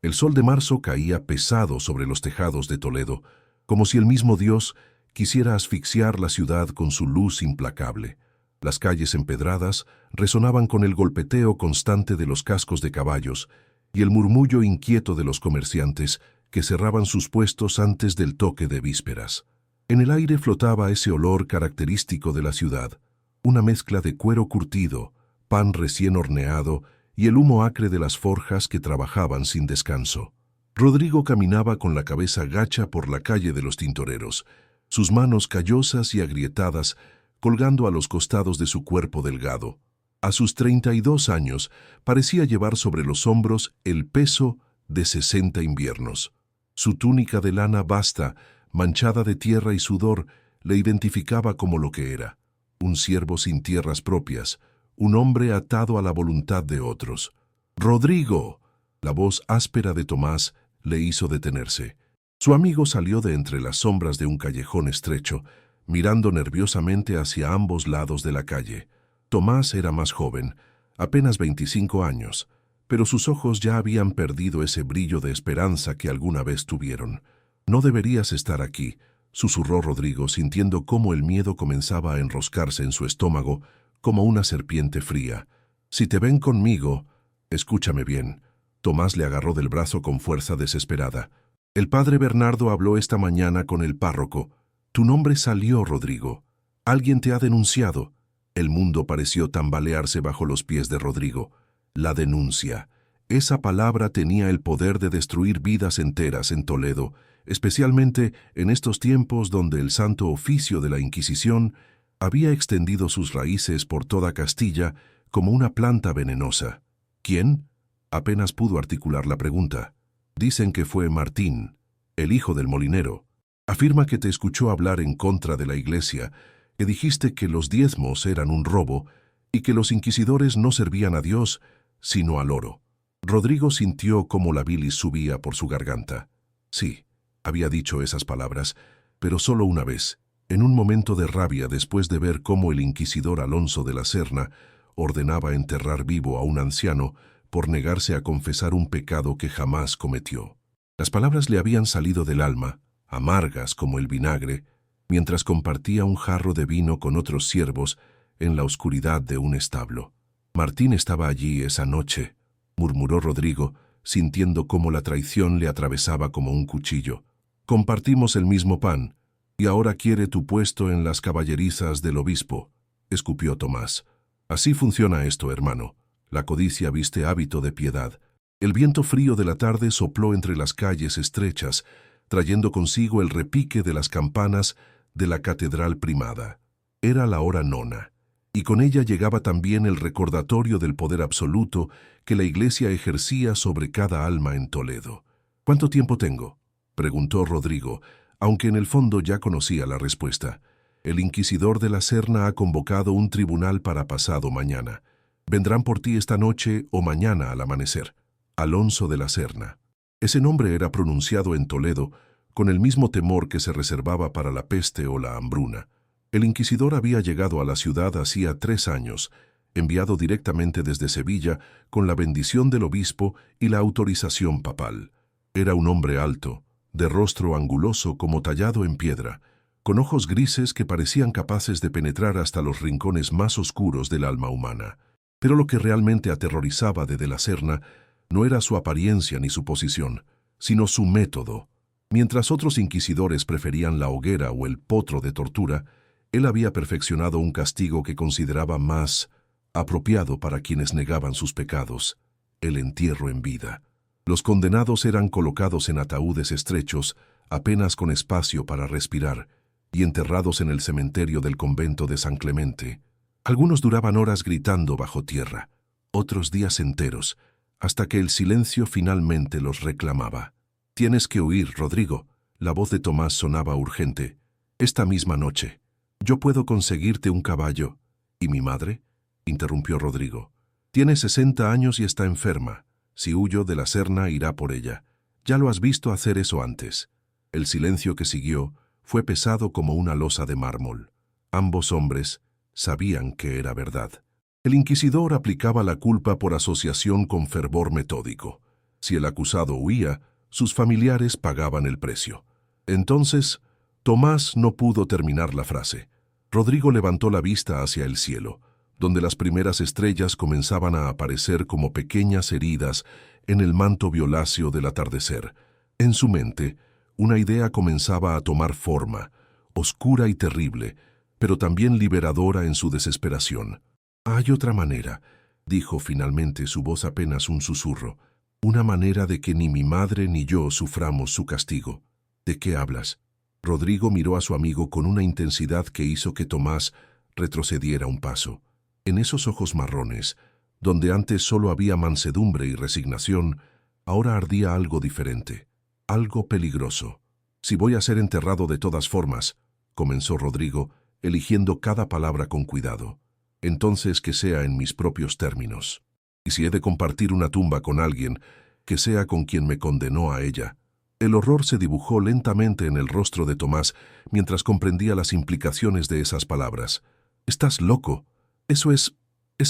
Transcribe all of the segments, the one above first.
El sol de marzo caía pesado sobre los tejados de Toledo, como si el mismo Dios quisiera asfixiar la ciudad con su luz implacable. Las calles empedradas resonaban con el golpeteo constante de los cascos de caballos y el murmullo inquieto de los comerciantes que cerraban sus puestos antes del toque de vísperas. En el aire flotaba ese olor característico de la ciudad, una mezcla de cuero curtido, pan recién horneado y el humo acre de las forjas que trabajaban sin descanso. Rodrigo caminaba con la cabeza gacha por la calle de los tintoreros, sus manos callosas y agrietadas colgando a los costados de su cuerpo delgado. A sus 32 años parecía llevar sobre los hombros el peso de 60 inviernos. Su túnica de lana basta, manchada de tierra y sudor, le identificaba como lo que era: un siervo sin tierras propias, un hombre atado a la voluntad de otros. «¡Rodrigo!». La voz áspera de Tomás le hizo detenerse. Su amigo salió de entre las sombras de un callejón estrecho, mirando nerviosamente hacia ambos lados de la calle. Tomás era más joven, apenas 25 años, pero sus ojos ya habían perdido ese brillo de esperanza que alguna vez tuvieron. «No deberías estar aquí», susurró Rodrigo, sintiendo cómo el miedo comenzaba a enroscarse en su estómago como una serpiente fría. «Si te ven conmigo...». «Escúchame bien». Tomás le agarró del brazo con fuerza desesperada. «El padre Bernardo habló esta mañana con el párroco. Tu nombre salió, Rodrigo. Alguien te ha denunciado». El mundo pareció tambalearse bajo los pies de Rodrigo. La denuncia. Esa palabra tenía el poder de destruir vidas enteras en Toledo, especialmente en estos tiempos donde el Santo Oficio de la Inquisición había extendido sus raíces por toda Castilla como una planta venenosa. ¿Quién? Apenas pudo articular la pregunta. Dicen que fue Martín, el hijo del molinero. Afirma que te escuchó hablar en contra de la iglesia, que dijiste que los diezmos eran un robo y que los inquisidores no servían a Dios, sino al oro. Rodrigo sintió cómo la bilis subía por su garganta. Sí, había dicho esas palabras, pero solo una vez, en un momento de rabia después de ver cómo el inquisidor Alonso de la Serna ordenaba enterrar vivo a un anciano por negarse a confesar un pecado que jamás cometió. Las palabras le habían salido del alma, amargas como el vinagre, mientras compartía un jarro de vino con otros siervos en la oscuridad de un establo. «Martín estaba allí esa noche», murmuró Rodrigo, sintiendo cómo la traición le atravesaba como un cuchillo. «Compartimos el mismo pan, y ahora quiere tu puesto en las caballerizas del obispo», escupió Tomás. «Así funciona esto, hermano. La codicia viste hábito de piedad». El viento frío de la tarde sopló entre las calles estrechas, trayendo consigo el repique de las campanas de la catedral primada. Era la hora nona, y con ella llegaba también el recordatorio del poder absoluto que la iglesia ejercía sobre cada alma en Toledo. «¿Cuánto tiempo tengo?», preguntó Rodrigo, aunque en el fondo ya conocía la respuesta. «El inquisidor de la Serna ha convocado un tribunal para pasado mañana. Vendrán por ti esta noche o mañana al amanecer». Alonso de la Serna. Ese nombre era pronunciado en Toledo con el mismo temor que se reservaba para la peste o la hambruna. El inquisidor había llegado a la ciudad hacía 3 años, enviado directamente desde Sevilla con la bendición del obispo y la autorización papal. Era un hombre alto, de rostro anguloso como tallado en piedra, con ojos grises que parecían capaces de penetrar hasta los rincones más oscuros del alma humana. Pero lo que realmente aterrorizaba de la Serna no era su apariencia ni su posición, sino su método. Mientras otros inquisidores preferían la hoguera o el potro de tortura, él había perfeccionado un castigo que consideraba más apropiado para quienes negaban sus pecados: el entierro en vida. Los condenados eran colocados en ataúdes estrechos, apenas con espacio para respirar, y enterrados en el cementerio del convento de San Clemente. Algunos duraban horas gritando bajo tierra, otros días enteros, hasta que el silencio finalmente los reclamaba. «Tienes que huir, Rodrigo». La voz de Tomás sonaba urgente. «Esta misma noche. Yo puedo conseguirte un caballo». «¿Y mi madre?», interrumpió Rodrigo. «Tiene 60 años y está enferma. Si huyo de la Serna, irá por ella. Ya lo has visto hacer eso antes». El silencio que siguió fue pesado como una losa de mármol. Ambos hombres sabían que era verdad. El inquisidor aplicaba la culpa por asociación con fervor metódico. Si el acusado huía, sus familiares pagaban el precio. Entonces, Tomás no pudo terminar la frase. Rodrigo levantó la vista hacia el cielo, donde las primeras estrellas comenzaban a aparecer como pequeñas heridas en el manto violáceo del atardecer. En su mente, una idea comenzaba a tomar forma, oscura y terrible, pero también liberadora en su desesperación. «Hay otra manera», dijo finalmente, su voz apenas un susurro. «Una manera de que ni mi madre ni yo suframos su castigo». «¿De qué hablas?». Rodrigo miró a su amigo con una intensidad que hizo que Tomás retrocediera un paso. En esos ojos marrones, donde antes solo había mansedumbre y resignación, ahora ardía algo diferente, algo peligroso. «Si voy a ser enterrado de todas formas», comenzó Rodrigo, eligiendo cada palabra con cuidado, «entonces que sea en mis propios términos. Y si he de compartir una tumba con alguien, que sea con quien me condenó a ella». El horror se dibujó lentamente en el rostro de Tomás mientras comprendía las implicaciones de esas palabras. «Estás loco. Eso es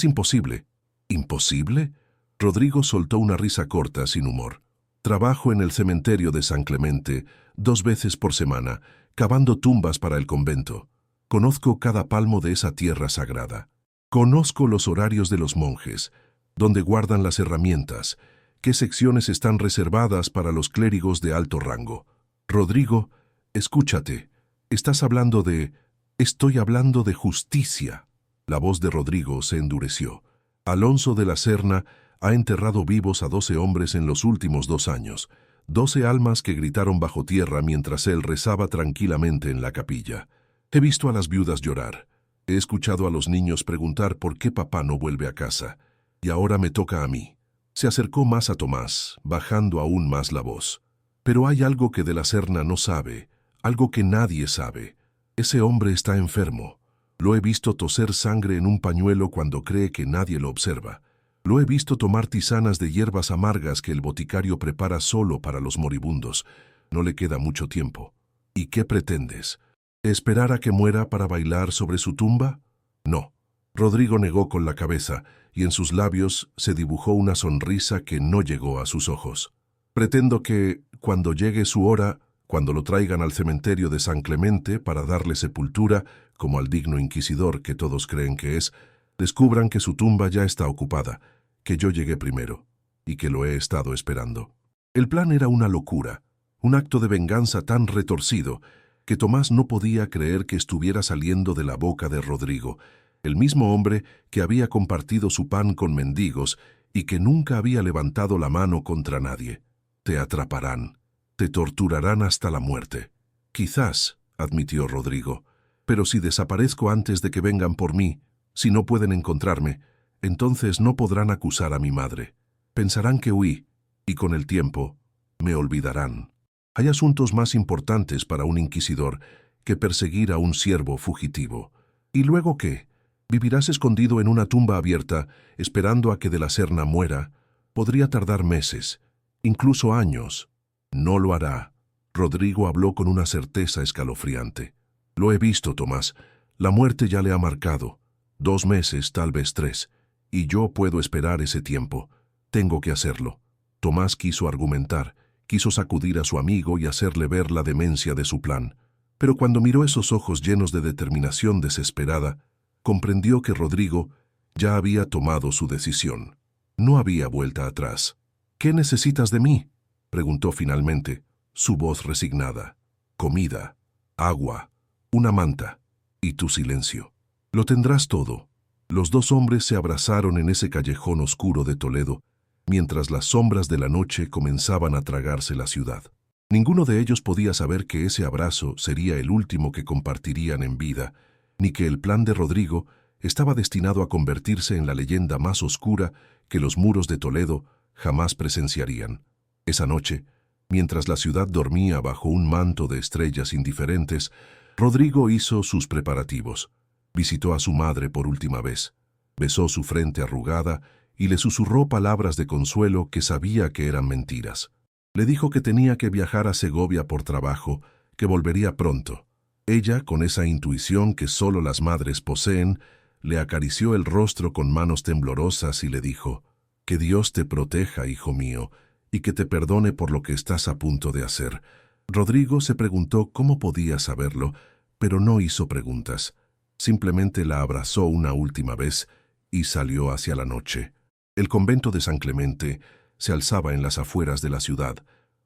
imposible». «¿Imposible?». Rodrigo soltó una risa corta, sin humor. «Trabajo en el cementerio de San Clemente 2 veces por semana, cavando tumbas para el convento. Conozco cada palmo de esa tierra sagrada. Conozco los horarios de los monjes, dónde guardan las herramientas, qué secciones están reservadas para los clérigos de alto rango. Rodrigo, escúchate. Estás hablando de... Estoy hablando de justicia». La voz de Rodrigo se endureció. «Alonso de la Serna ha enterrado vivos a 12 hombres en los últimos 2 años, 12 almas que gritaron bajo tierra mientras él rezaba tranquilamente en la capilla. He visto a las viudas llorar. He escuchado a los niños preguntar por qué papá no vuelve a casa. Y ahora me toca a mí». Se acercó más a Tomás, bajando aún más la voz. «Pero hay algo que de la Serna no sabe, algo que nadie sabe. Ese hombre está enfermo. Lo he visto toser sangre en un pañuelo cuando cree que nadie lo observa. Lo he visto tomar tisanas de hierbas amargas que el boticario prepara solo para los moribundos. No le queda mucho tiempo. ¿Y qué pretendes? ¿Esperar a que muera para bailar sobre su tumba?». «No». Rodrigo negó con la cabeza, y en sus labios se dibujó una sonrisa que no llegó a sus ojos. «Pretendo que, cuando llegue su hora, cuando lo traigan al cementerio de San Clemente para darle sepultura, como al digno inquisidor que todos creen que es, descubran que su tumba ya está ocupada, que yo llegué primero, y que lo he estado esperando». El plan era una locura, un acto de venganza tan retorcido, que Tomás no podía creer que estuviera saliendo de la boca de Rodrigo, el mismo hombre que había compartido su pan con mendigos y que nunca había levantado la mano contra nadie. «Te atraparán, te torturarán hasta la muerte». «Quizás», admitió Rodrigo, «pero si desaparezco antes de que vengan por mí, si no pueden encontrarme, entonces no podrán acusar a mi madre. Pensarán que huí, y con el tiempo me olvidarán. Hay asuntos más importantes para un inquisidor que perseguir a un siervo fugitivo. ¿Y luego qué? Vivirás escondido en una tumba abierta, esperando a que de la Serna muera. Podría tardar meses, incluso años». «No lo hará». Rodrigo habló con una certeza escalofriante. «Lo he visto, Tomás. La muerte ya le ha marcado. 2 meses, tal vez 3. Y yo puedo esperar ese tiempo. Tengo que hacerlo». Tomás quiso argumentar, quiso sacudir a su amigo y hacerle ver la demencia de su plan. Pero cuando miró esos ojos llenos de determinación desesperada, comprendió que Rodrigo ya había tomado su decisión. No había vuelta atrás. «¿Qué necesitas de mí?», preguntó finalmente, su voz resignada. «Comida, agua, una manta y tu silencio. Lo tendrás todo». Los 2 hombres se abrazaron en ese callejón oscuro de Toledo, mientras las sombras de la noche comenzaban a tragarse la ciudad. Ninguno de ellos podía saber que ese abrazo sería el último que compartirían en vida, ni que el plan de Rodrigo estaba destinado a convertirse en la leyenda más oscura que los muros de Toledo jamás presenciarían. Esa noche, mientras la ciudad dormía bajo un manto de estrellas indiferentes, Rodrigo hizo sus preparativos. Visitó a su madre por última vez, besó su frente arrugada y le susurró palabras de consuelo que sabía que eran mentiras. Le dijo que tenía que viajar a Segovia por trabajo, que volvería pronto. Ella, con esa intuición que solo las madres poseen, le acarició el rostro con manos temblorosas y le dijo: «Que Dios te proteja, hijo mío, y que te perdone por lo que estás a punto de hacer. Rodrigo se preguntó cómo podía saberlo, pero no hizo preguntas. Simplemente la abrazó una última vez y salió hacia la noche. El convento de San Clemente se alzaba en las afueras de la ciudad,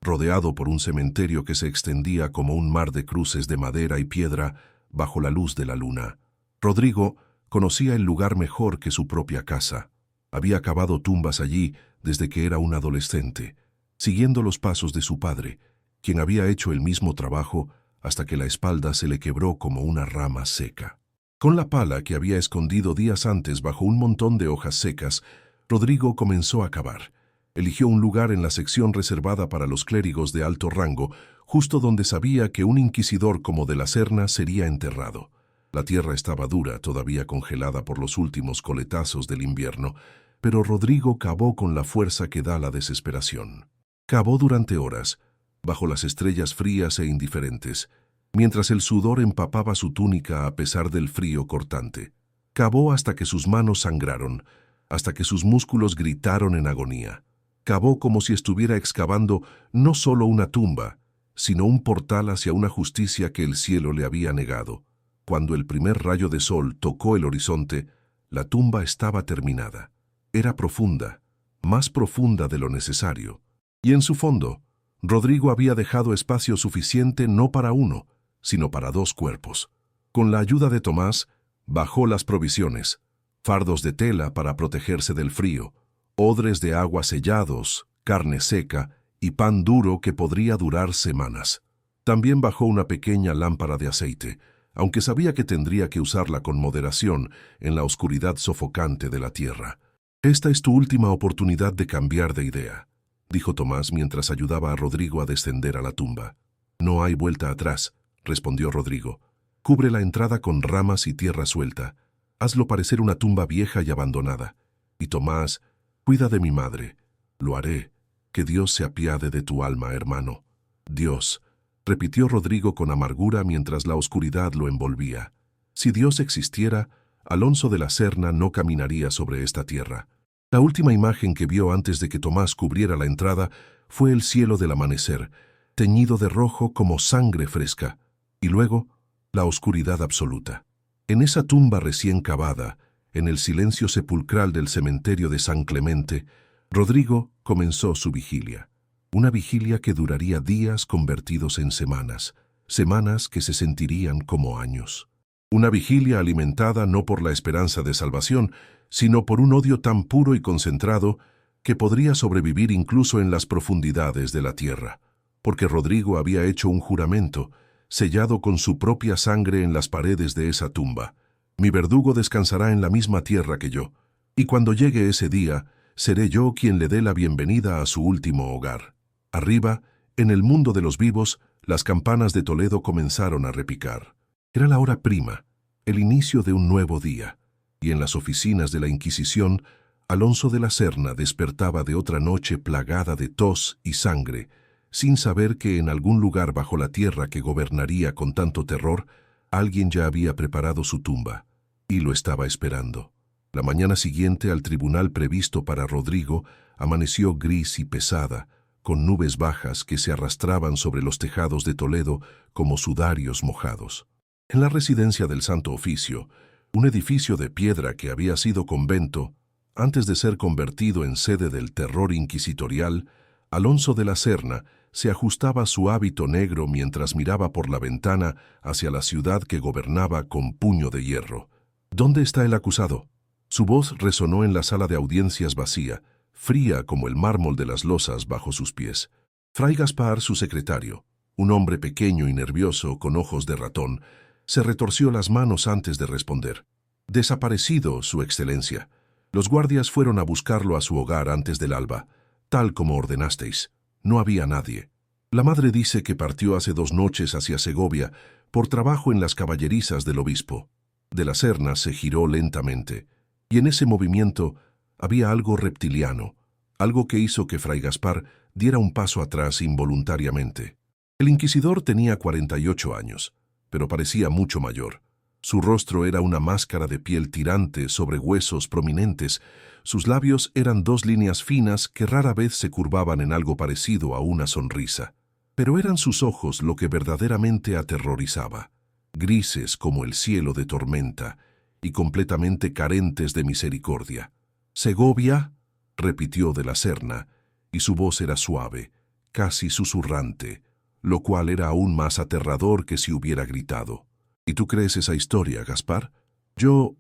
rodeado por un cementerio que se extendía como un mar de cruces de madera y piedra bajo la luz de la luna. Rodrigo conocía el lugar mejor que su propia casa. Había cavado tumbas allí desde que era un adolescente, siguiendo los pasos de su padre, quien había hecho el mismo trabajo hasta que la espalda se le quebró como una rama seca. Con la pala que había escondido días antes bajo un montón de hojas secas, Rodrigo comenzó a cavar. Eligió un lugar en la sección reservada para los clérigos de alto rango, justo donde sabía que un inquisidor como de la Serna sería enterrado. La tierra estaba dura, todavía congelada por los últimos coletazos del invierno, pero Rodrigo cavó con la fuerza que da la desesperación. Cavó durante horas, bajo las estrellas frías e indiferentes, mientras el sudor empapaba su túnica a pesar del frío cortante. Cavó hasta que sus manos sangraron, hasta que sus músculos gritaron en agonía. Cavó como si estuviera excavando no solo una tumba, sino un portal hacia una justicia que el cielo le había negado. Cuando el primer rayo de sol tocó el horizonte, la tumba estaba terminada. Era profunda, más profunda de lo necesario. Y en su fondo, Rodrigo había dejado espacio suficiente no para uno, sino para dos cuerpos. Con la ayuda de Tomás, bajó las provisiones, fardos de tela para protegerse del frío, odres de agua sellados, carne seca y pan duro que podría durar semanas. También bajó una pequeña lámpara de aceite, aunque sabía que tendría que usarla con moderación en la oscuridad sofocante de la tierra. «Esta es tu última oportunidad de cambiar de idea», dijo Tomás mientras ayudaba a Rodrigo a descender a la tumba. «No hay vuelta atrás», respondió Rodrigo. «Cubre la entrada con ramas y tierra suelta. Hazlo parecer una tumba vieja y abandonada. Y Tomás, cuida de mi madre. Lo haré. Que Dios se apiade de tu alma, hermano». «Dios», repitió Rodrigo con amargura mientras la oscuridad lo envolvía. Si Dios existiera, Alonso de la Serna no caminaría sobre esta tierra. La última imagen que vio antes de que Tomás cubriera la entrada fue el cielo del amanecer, teñido de rojo como sangre fresca, y luego la oscuridad absoluta. En esa tumba recién cavada, en el silencio sepulcral del cementerio de San Clemente, Rodrigo comenzó su vigilia. Una vigilia que duraría días convertidos en semanas, semanas que se sentirían como años. Una vigilia alimentada no por la esperanza de salvación, sino por un odio tan puro y concentrado que podría sobrevivir incluso en las profundidades de la tierra. Porque Rodrigo había hecho un juramento, sellado con su propia sangre en las paredes de esa tumba. «Mi verdugo descansará en la misma tierra que yo, y cuando llegue ese día, seré yo quien le dé la bienvenida a su último hogar». Arriba, en el mundo de los vivos, las campanas de Toledo comenzaron a repicar. Era la hora prima, el inicio de un nuevo día, y en las oficinas de la Inquisición, Alonso de la Serna despertaba de otra noche plagada de tos y sangre, sin saber que en algún lugar bajo la tierra que gobernaría con tanto terror, alguien ya había preparado su tumba, y lo estaba esperando. La mañana siguiente al tribunal previsto para Rodrigo amaneció gris y pesada, con nubes bajas que se arrastraban sobre los tejados de Toledo como sudarios mojados. En la residencia del Santo Oficio, un edificio de piedra que había sido convento, antes de ser convertido en sede del terror inquisitorial, Alonso de la Serna se ajustaba su hábito negro mientras miraba por la ventana hacia la ciudad que gobernaba con puño de hierro. «¿Dónde está el acusado?». Su voz resonó en la sala de audiencias vacía, fría como el mármol de las losas bajo sus pies. Fray Gaspar, su secretario, un hombre pequeño y nervioso con ojos de ratón, se retorció las manos antes de responder. «Desaparecido, Su Excelencia. Los guardias fueron a buscarlo a su hogar antes del alba, tal como ordenasteis. No había nadie. La madre dice que partió hace 2 noches hacia Segovia por trabajo en las caballerizas del obispo». De la Serna se giró lentamente, y en ese movimiento había algo reptiliano, algo que hizo que Fray Gaspar diera un paso atrás involuntariamente. El inquisidor tenía 48 años, pero parecía mucho mayor. Su rostro era una máscara de piel tirante sobre huesos prominentes. Sus labios eran dos líneas finas que rara vez se curvaban en algo parecido a una sonrisa. Pero eran sus ojos lo que verdaderamente aterrorizaba, grises como el cielo de tormenta y completamente carentes de misericordia. «¿Segovia?», repitió de la Serna, y su voz era suave, casi susurrante, lo cual era aún más aterrador que si hubiera gritado. «¿Y tú crees esa historia, Gaspar?» Yo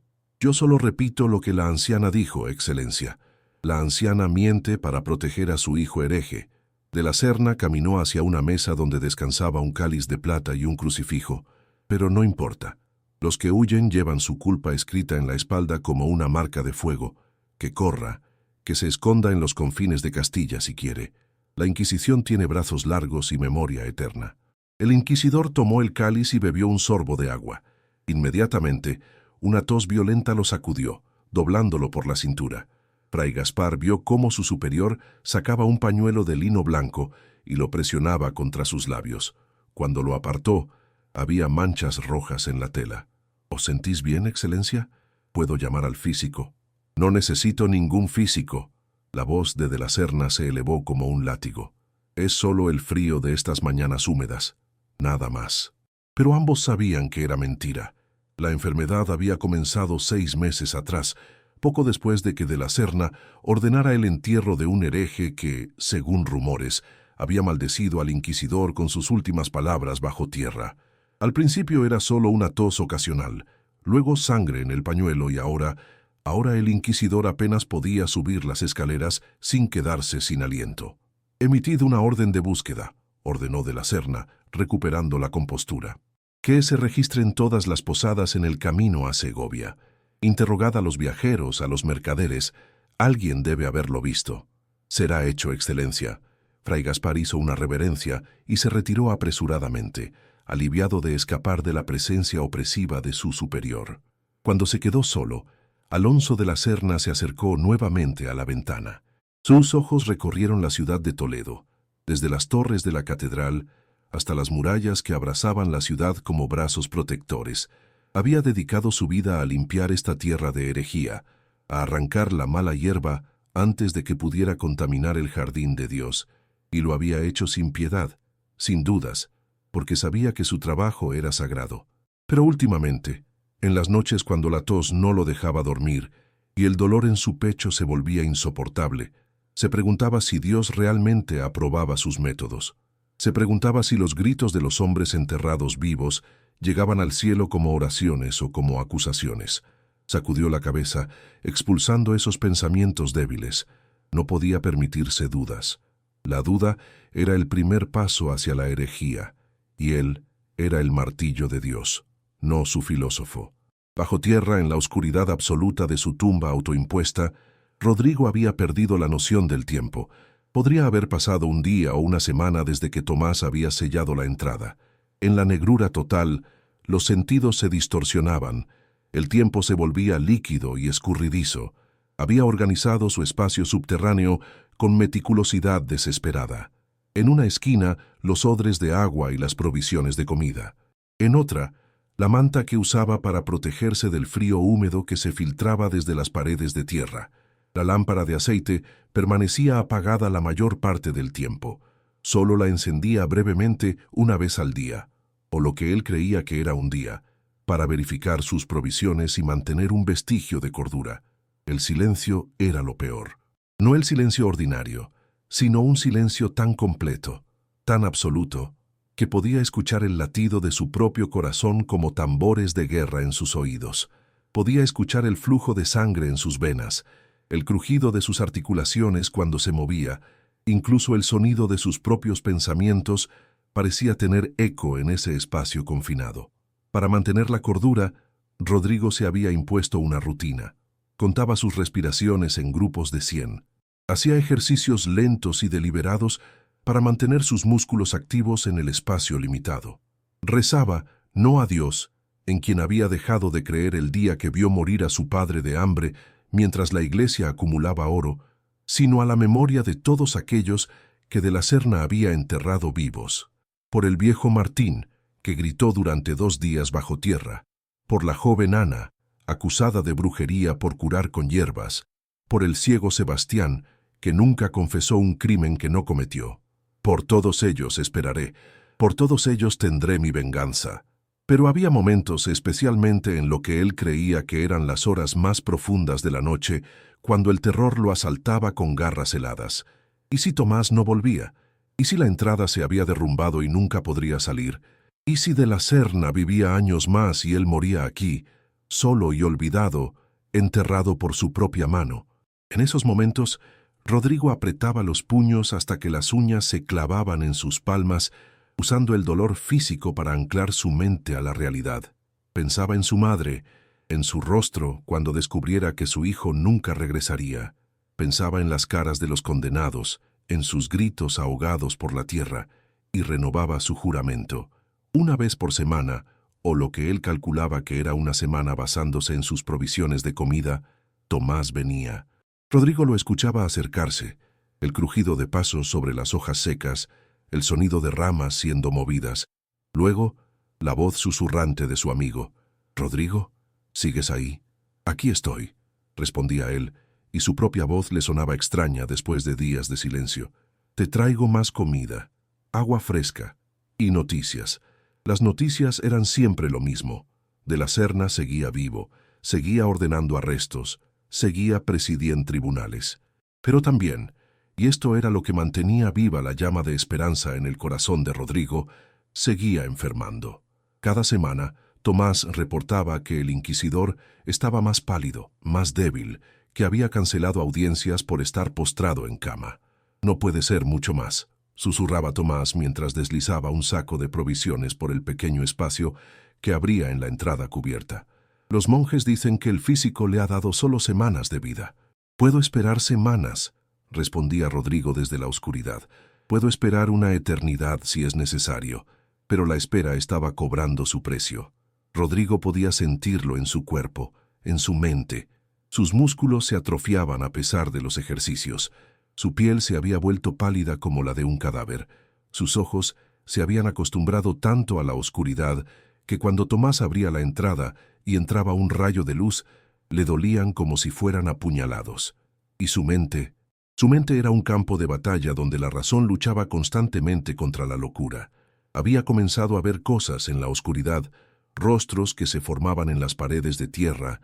solo repito lo que la anciana dijo, Excelencia. La anciana miente para proteger a su hijo hereje». De la Serna caminó hacia una mesa donde descansaba un cáliz de plata y un crucifijo. «Pero no importa. Los que huyen llevan su culpa escrita en la espalda como una marca de fuego. Que corra, que se esconda en los confines de Castilla si quiere. La Inquisición tiene brazos largos y memoria eterna». El inquisidor tomó el cáliz y bebió un sorbo de agua. Inmediatamente, una tos violenta lo sacudió, doblándolo por la cintura. Fray Gaspar vio cómo su superior sacaba un pañuelo de lino blanco y lo presionaba contra sus labios. Cuando lo apartó, había manchas rojas en la tela. «¿Os sentís bien, Excelencia? Puedo llamar al físico». «No necesito ningún físico». La voz de la Serna se elevó como un látigo. «Es solo el frío de estas mañanas húmedas. Nada más». Pero ambos sabían que era mentira. La enfermedad había comenzado 6 meses atrás, poco después de que de la Serna ordenara el entierro de un hereje que, según rumores, había maldecido al inquisidor con sus últimas palabras bajo tierra. Al principio era solo una tos ocasional, luego sangre en el pañuelo y ahora el inquisidor apenas podía subir las escaleras sin quedarse sin aliento. «Emitid una orden de búsqueda», ordenó de la Serna, recuperando la compostura. «Que se registren todas las posadas en el camino a Segovia. Interrogad a los viajeros, a los mercaderes. Alguien debe haberlo visto». «Será hecho, Excelencia». Fray Gaspar hizo una reverencia y se retiró apresuradamente, aliviado de escapar de la presencia opresiva de su superior. Cuando se quedó solo, Alonso de la Serna se acercó nuevamente a la ventana. Sus ojos recorrieron la ciudad de Toledo, desde las torres de la catedral hasta las murallas que abrazaban la ciudad como brazos protectores. Había dedicado su vida a limpiar esta tierra de herejía, a arrancar la mala hierba antes de que pudiera contaminar el jardín de Dios, y lo había hecho sin piedad, sin dudas, porque sabía que su trabajo era sagrado. Pero últimamente, en las noches cuando la tos no lo dejaba dormir y el dolor en su pecho se volvía insoportable, se preguntaba si Dios realmente aprobaba sus métodos. Se preguntaba si los gritos de los hombres enterrados vivos llegaban al cielo como oraciones o como acusaciones. Sacudió la cabeza, expulsando esos pensamientos débiles. No podía permitirse dudas. La duda era el primer paso hacia la herejía, y él era el martillo de Dios, no su filósofo. Bajo tierra, en la oscuridad absoluta de su tumba autoimpuesta, Rodrigo había perdido la noción del tiempo. Podría haber pasado un día o una semana desde que Tomás había sellado la entrada. En la negrura total, los sentidos se distorsionaban. El tiempo se volvía líquido y escurridizo. Había organizado su espacio subterráneo con meticulosidad desesperada. En una esquina, los odres de agua y las provisiones de comida. En otra, la manta que usaba para protegerse del frío húmedo que se filtraba desde las paredes de tierra. La lámpara de aceite permanecía apagada la mayor parte del tiempo. Solo la encendía brevemente una vez al día, o lo que él creía que era un día, para verificar sus provisiones y mantener un vestigio de cordura. El silencio era lo peor. No el silencio ordinario, sino un silencio tan completo, tan absoluto, que podía escuchar el latido de su propio corazón como tambores de guerra en sus oídos. Podía escuchar el flujo de sangre en sus venas, el crujido de sus articulaciones cuando se movía, incluso el sonido de sus propios pensamientos parecía tener eco en ese espacio confinado. Para mantener la cordura, Rodrigo se había impuesto una rutina. Contaba sus respiraciones en grupos de 100. Hacía ejercicios lentos y deliberados para mantener sus músculos activos en el espacio limitado. Rezaba, no a Dios, en quien había dejado de creer el día que vio morir a su padre de hambre mientras la iglesia acumulaba oro, sino a la memoria de todos aquellos que de la Serna había enterrado vivos. Por el viejo Martín, que gritó durante 2 días bajo tierra. por la joven Ana, acusada de brujería por curar con hierbas, por el ciego Sebastián, que nunca confesó un crimen que no cometió. Por todos ellos esperaré, por todos ellos tendré mi venganza. Pero había momentos, especialmente en lo que él creía que eran las horas más profundas de la noche, cuando el terror lo asaltaba con garras heladas. ¿Y si Tomás no volvía? ¿Y si la entrada se había derrumbado y nunca podría salir? ¿Y si de la Serna vivía años más y él moría aquí, solo y olvidado, enterrado por su propia mano? En esos momentos, Rodrigo apretaba los puños hasta que las uñas se clavaban en sus palmas, usando el dolor físico para anclar su mente a la realidad. Pensaba en su madre, en su rostro cuando descubriera que su hijo nunca regresaría. Pensaba en las caras de los condenados, en sus gritos ahogados por la tierra, y renovaba su juramento. Una vez por semana, o lo que él calculaba que era una semana basándose en sus provisiones de comida, Tomás venía. Rodrigo lo escuchaba acercarse, el crujido de pasos sobre las hojas secas, el sonido de ramas siendo movidas. Luego, la voz susurrante de su amigo. «¿Rodrigo? ¿Sigues ahí?» «Aquí estoy», respondía él, y su propia voz le sonaba extraña después de días de silencio. «Te traigo más comida, agua fresca y noticias». Las noticias eran siempre lo mismo. De la Serna seguía vivo, seguía ordenando arrestos, seguía presidiendo tribunales. Pero también, y esto era lo que mantenía viva la llama de esperanza en el corazón de Rodrigo, seguía enfermando. Cada semana, Tomás reportaba que el inquisidor estaba más pálido, más débil, que había cancelado audiencias por estar postrado en cama. «No puede ser mucho más», susurraba Tomás mientras deslizaba un saco de provisiones por el pequeño espacio que abría en la entrada cubierta. «Los monjes dicen que el físico le ha dado solo semanas de vida». «Puedo esperar semanas», respondía Rodrigo desde la oscuridad. «Puedo esperar una eternidad si es necesario». Pero la espera estaba cobrando su precio. Rodrigo podía sentirlo en su cuerpo, en su mente. Sus músculos se atrofiaban a pesar de los ejercicios. Su piel se había vuelto pálida como la de un cadáver. Sus ojos se habían acostumbrado tanto a la oscuridad que cuando Tomás abría la entrada y entraba un rayo de luz, le dolían como si fueran apuñalados. Y su mente era un campo de batalla donde la razón luchaba constantemente contra la locura. Había comenzado a ver cosas en la oscuridad, rostros que se formaban en las paredes de tierra,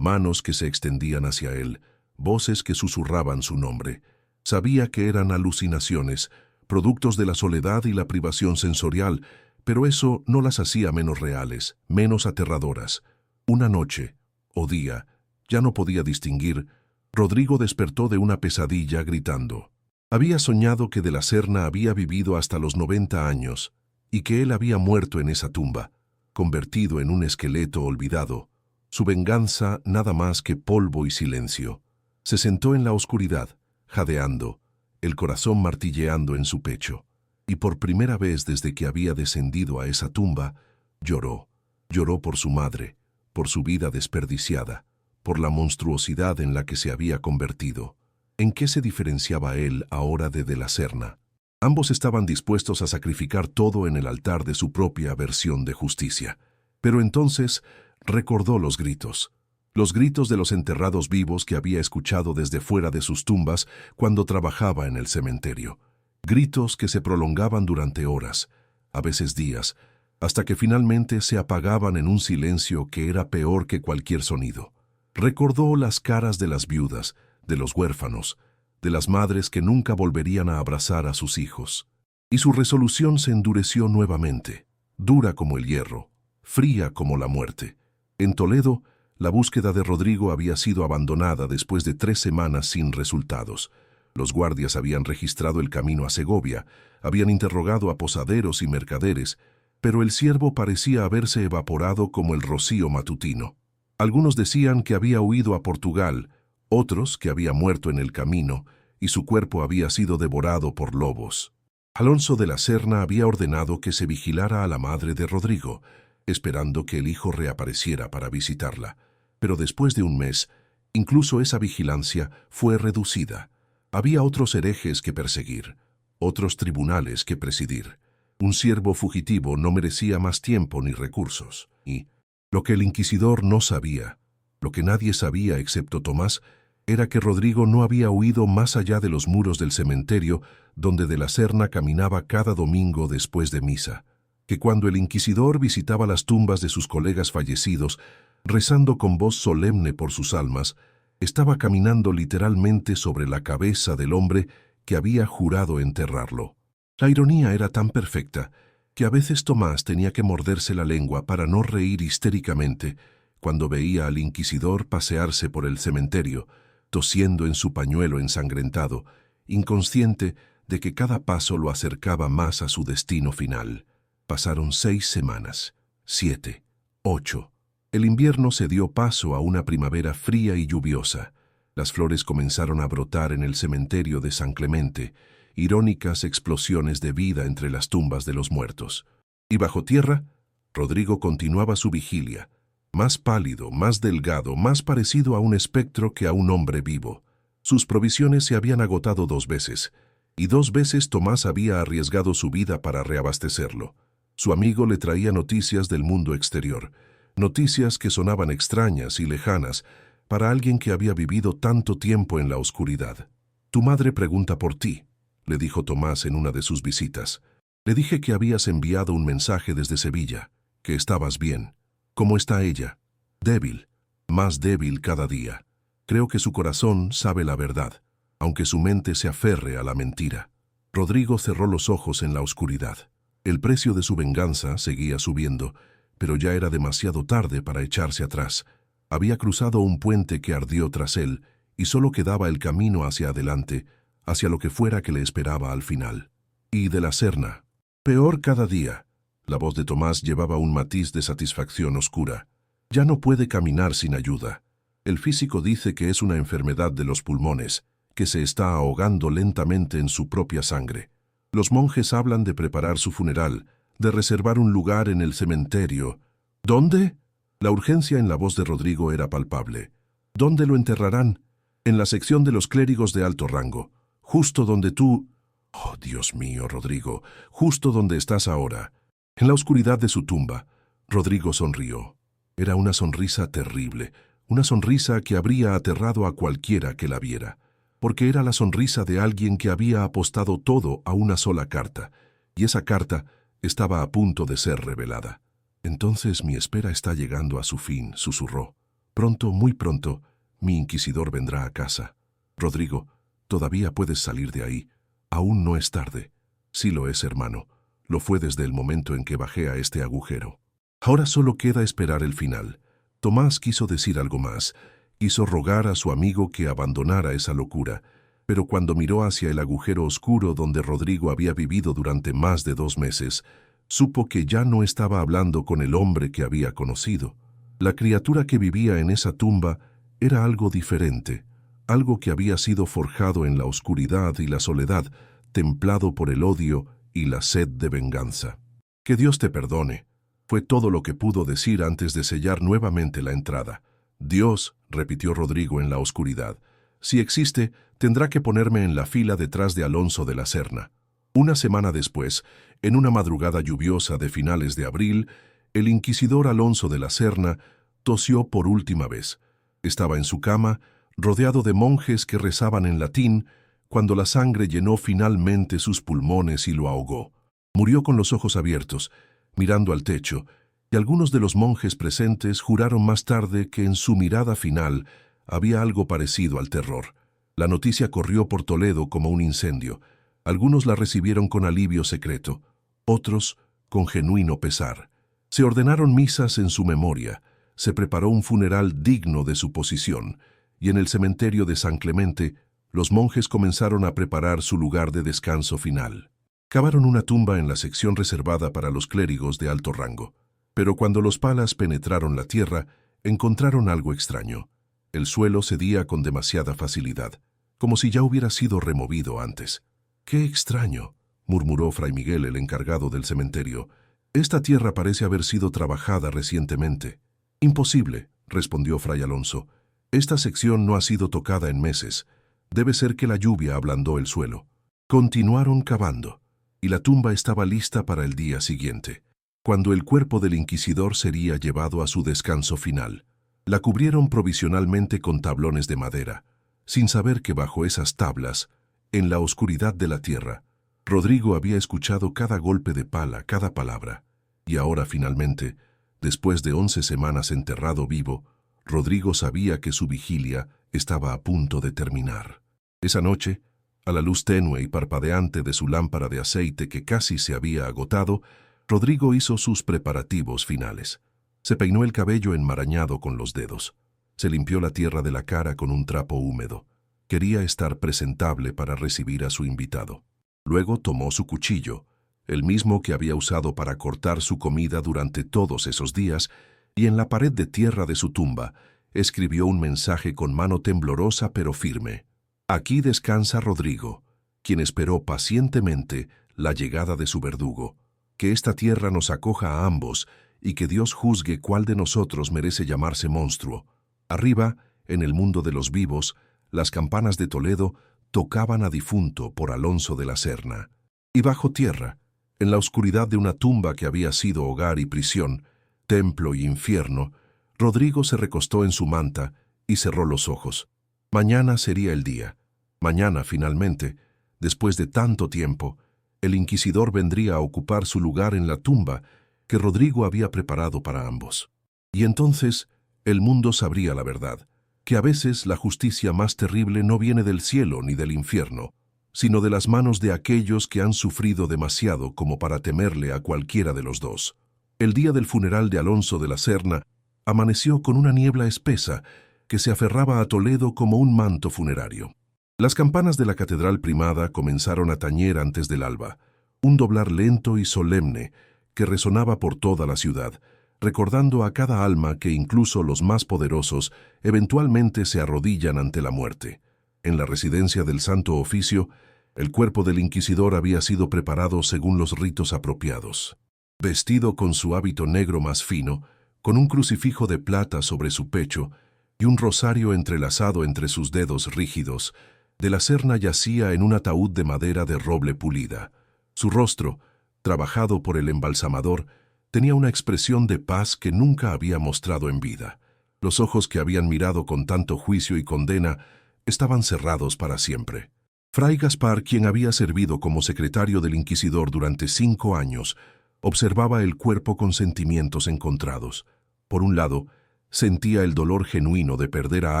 manos que se extendían hacia él, voces que susurraban su nombre. Sabía que eran alucinaciones, productos de la soledad y la privación sensorial, pero eso no las hacía menos reales, menos aterradoras. Una noche, o día, ya no podía distinguir, Rodrigo despertó de una pesadilla gritando. Había soñado que de la Serna había vivido hasta los 90 años, y que él había muerto en esa tumba, convertido en un esqueleto olvidado, su venganza nada más que polvo y silencio. Se sentó en la oscuridad, jadeando, el corazón martilleando en su pecho, y por primera vez desde que había descendido a esa tumba, lloró. Lloró por su madre, por su vida desperdiciada, por la monstruosidad en la que se había convertido. ¿En qué se diferenciaba él ahora de la Serna? Ambos estaban dispuestos a sacrificar todo en el altar de su propia versión de justicia. Pero entonces recordó los gritos de los enterrados vivos que había escuchado desde fuera de sus tumbas cuando trabajaba en el cementerio. Gritos que se prolongaban durante horas, a veces días, hasta que finalmente se apagaban en un silencio que era peor que cualquier sonido. Recordó las caras de las viudas, de los huérfanos, de las madres que nunca volverían a abrazar a sus hijos. Y su resolución se endureció nuevamente, dura como el hierro, fría como la muerte. En Toledo, la búsqueda de Rodrigo había sido abandonada después de 3 semanas sin resultados. Los guardias habían registrado el camino a Segovia, habían interrogado a posaderos y mercaderes, pero el ciervo parecía haberse evaporado como el rocío matutino. Algunos decían que había huido a Portugal, otros que había muerto en el camino y su cuerpo había sido devorado por lobos. Alonso de la Serna había ordenado que se vigilara a la madre de Rodrigo, esperando que el hijo reapareciera para visitarla. Pero después de un mes, incluso esa vigilancia fue reducida. Había otros herejes que perseguir, otros tribunales que presidir. Un siervo fugitivo no merecía más tiempo ni recursos. Y Lo que el inquisidor no sabía, lo que nadie sabía excepto Tomás, era que Rodrigo no había huido más allá de los muros del cementerio donde de la Serna caminaba cada domingo después de misa, que cuando el inquisidor visitaba las tumbas de sus colegas fallecidos, rezando con voz solemne por sus almas, estaba caminando literalmente sobre la cabeza del hombre que había jurado enterrarlo. La ironía era tan perfecta que a veces Tomás tenía que morderse la lengua para no reír histéricamente cuando veía al inquisidor pasearse por el cementerio, tosiendo en su pañuelo ensangrentado, inconsciente de que cada paso lo acercaba más a su destino final. Pasaron 6 semanas, 7, 8. El invierno se dio paso a una primavera fría y lluviosa. Las flores comenzaron a brotar en el cementerio de San Clemente, irónicas explosiones de vida entre las tumbas de los muertos. Y bajo tierra, Rodrigo continuaba su vigilia, más pálido, más delgado, más parecido a un espectro que a un hombre vivo. Sus provisiones se habían agotado 2 veces, y 2 veces Tomás había arriesgado su vida para reabastecerlo. Su amigo le traía noticias del mundo exterior, noticias que sonaban extrañas y lejanas para alguien que había vivido tanto tiempo en la oscuridad. «Tu madre pregunta por ti», le dijo Tomás en una de sus visitas. «Le dije que habías enviado un mensaje desde Sevilla, que estabas bien. ¿Cómo está ella?» «Débil, más débil cada día. Creo que su corazón sabe la verdad, aunque su mente se aferre a la mentira». Rodrigo cerró los ojos en la oscuridad. El precio de su venganza seguía subiendo, pero ya era demasiado tarde para echarse atrás. Había cruzado un puente que ardió tras él y solo quedaba el camino hacia adelante, hacia lo que fuera que le esperaba al final. Y de la Serna. «Peor cada día». La voz de Tomás llevaba un matiz de satisfacción oscura. «Ya no puede caminar sin ayuda. El físico dice que es una enfermedad de los pulmones, que se está ahogando lentamente en su propia sangre. Los monjes hablan de preparar su funeral, de reservar un lugar en el cementerio». «¿Dónde?» La urgencia en la voz de Rodrigo era palpable. «¿Dónde lo enterrarán?» «En la sección de los clérigos de alto rango, justo donde tú...» «Oh, Dios mío, Rodrigo, justo donde estás ahora». En la oscuridad de su tumba, Rodrigo sonrió. Era una sonrisa terrible, una sonrisa que habría aterrado a cualquiera que la viera, porque era la sonrisa de alguien que había apostado todo a una sola carta, y esa carta estaba a punto de ser revelada. «Entonces mi espera está llegando a su fin», susurró. «Pronto, muy pronto, mi inquisidor vendrá a casa. Rodrigo, todavía puedes salir de ahí. Aún no es tarde». «Sí lo es, hermano. Lo fue desde el momento en que bajé a este agujero. Ahora solo queda esperar el final». Tomás quiso decir algo más, quiso rogar a su amigo que abandonara esa locura, pero cuando miró hacia el agujero oscuro donde Rodrigo había vivido durante más de 2 meses, supo que ya no estaba hablando con el hombre que había conocido. La criatura que vivía en esa tumba era algo diferente, algo que había sido forjado en la oscuridad y la soledad, templado por el odio y la sed de venganza. «Que Dios te perdone», fue todo lo que pudo decir antes de sellar nuevamente la entrada. «Dios», repitió Rodrigo en la oscuridad, «si existe, tendrá que ponerme en la fila detrás de Alonso de la Serna». Una semana después, en una madrugada lluviosa de finales de abril, el inquisidor Alonso de la Serna tosió por última vez. Estaba en su cama, rodeado de monjes que rezaban en latín, cuando la sangre llenó finalmente sus pulmones y lo ahogó. Murió con los ojos abiertos, mirando al techo, y algunos de los monjes presentes juraron más tarde que en su mirada final había algo parecido al terror. La noticia corrió por Toledo como un incendio. Algunos la recibieron con alivio secreto, otros con genuino pesar. Se ordenaron misas en su memoria, se preparó un funeral digno de su posición, y en el cementerio de San Clemente los monjes comenzaron a preparar su lugar de descanso final. Cavaron una tumba en la sección reservada para los clérigos de alto rango, pero cuando los palas penetraron la tierra, encontraron algo extraño. El suelo cedía con demasiada facilidad, como si ya hubiera sido removido antes. «Qué extraño», murmuró Fray Miguel, el encargado del cementerio. «Esta tierra parece haber sido trabajada recientemente». «Imposible», respondió Fray Alonso. «Esta sección no ha sido tocada en meses. Debe ser que la lluvia ablandó el suelo». Continuaron cavando, y la tumba estaba lista para el día siguiente. cuando el cuerpo del inquisidor sería llevado a su descanso final. La cubrieron provisionalmente con tablones de madera, sin saber que bajo esas tablas, en la oscuridad de la tierra, Rodrigo había escuchado cada golpe de pala, cada palabra. Y ahora finalmente, después de 11 semanas enterrado vivo, Rodrigo sabía que su vigilia estaba a punto de terminar. Esa noche, a la luz tenue y parpadeante de su lámpara de aceite que casi se había agotado, Rodrigo hizo sus preparativos finales. Se peinó el cabello enmarañado con los dedos. Se limpió la tierra de la cara con un trapo húmedo. Quería estar presentable para recibir a su invitado. Luego tomó su cuchillo, el mismo que había usado para cortar su comida durante todos esos días, y en la pared de tierra de su tumba escribió un mensaje con mano temblorosa pero firme. Aquí descansa Rodrigo, quien esperó pacientemente la llegada de su verdugo. Que esta tierra nos acoja a ambos y que Dios juzgue cuál de nosotros merece llamarse monstruo. Arriba, en el mundo de los vivos, las campanas de Toledo tocaban a difunto por Alonso de la Serna. Y bajo tierra, en la oscuridad de una tumba que había sido hogar y prisión, templo y infierno, Rodrigo se recostó en su manta y cerró los ojos. Mañana sería el día. Mañana, finalmente, después de tanto tiempo, el inquisidor vendría a ocupar su lugar en la tumba que Rodrigo había preparado para ambos. Y entonces el mundo sabría la verdad, que a veces la justicia más terrible no viene del cielo ni del infierno, sino de las manos de aquellos que han sufrido demasiado como para temerle a cualquiera de los dos. El día del funeral de Alonso de la Serna amaneció con una niebla espesa que se aferraba a Toledo como un manto funerario. Las campanas de la catedral primada comenzaron a tañer antes del alba, un doblar lento y solemne que resonaba por toda la ciudad, recordando a cada alma que incluso los más poderosos eventualmente se arrodillan ante la muerte. En la residencia del Santo Oficio, el cuerpo del inquisidor había sido preparado según los ritos apropiados. Vestido con su hábito negro más fino, con un crucifijo de plata sobre su pecho y un rosario entrelazado entre sus dedos rígidos, de la Serna yacía en un ataúd de madera de roble pulida. Su rostro, trabajado por el embalsamador, tenía una expresión de paz que nunca había mostrado en vida. Los ojos que habían mirado con tanto juicio y condena estaban cerrados para siempre. Fray Gaspar, quien había servido como secretario del inquisidor durante 5 años, observaba el cuerpo con sentimientos encontrados. Por un lado, sentía el dolor genuino de perder a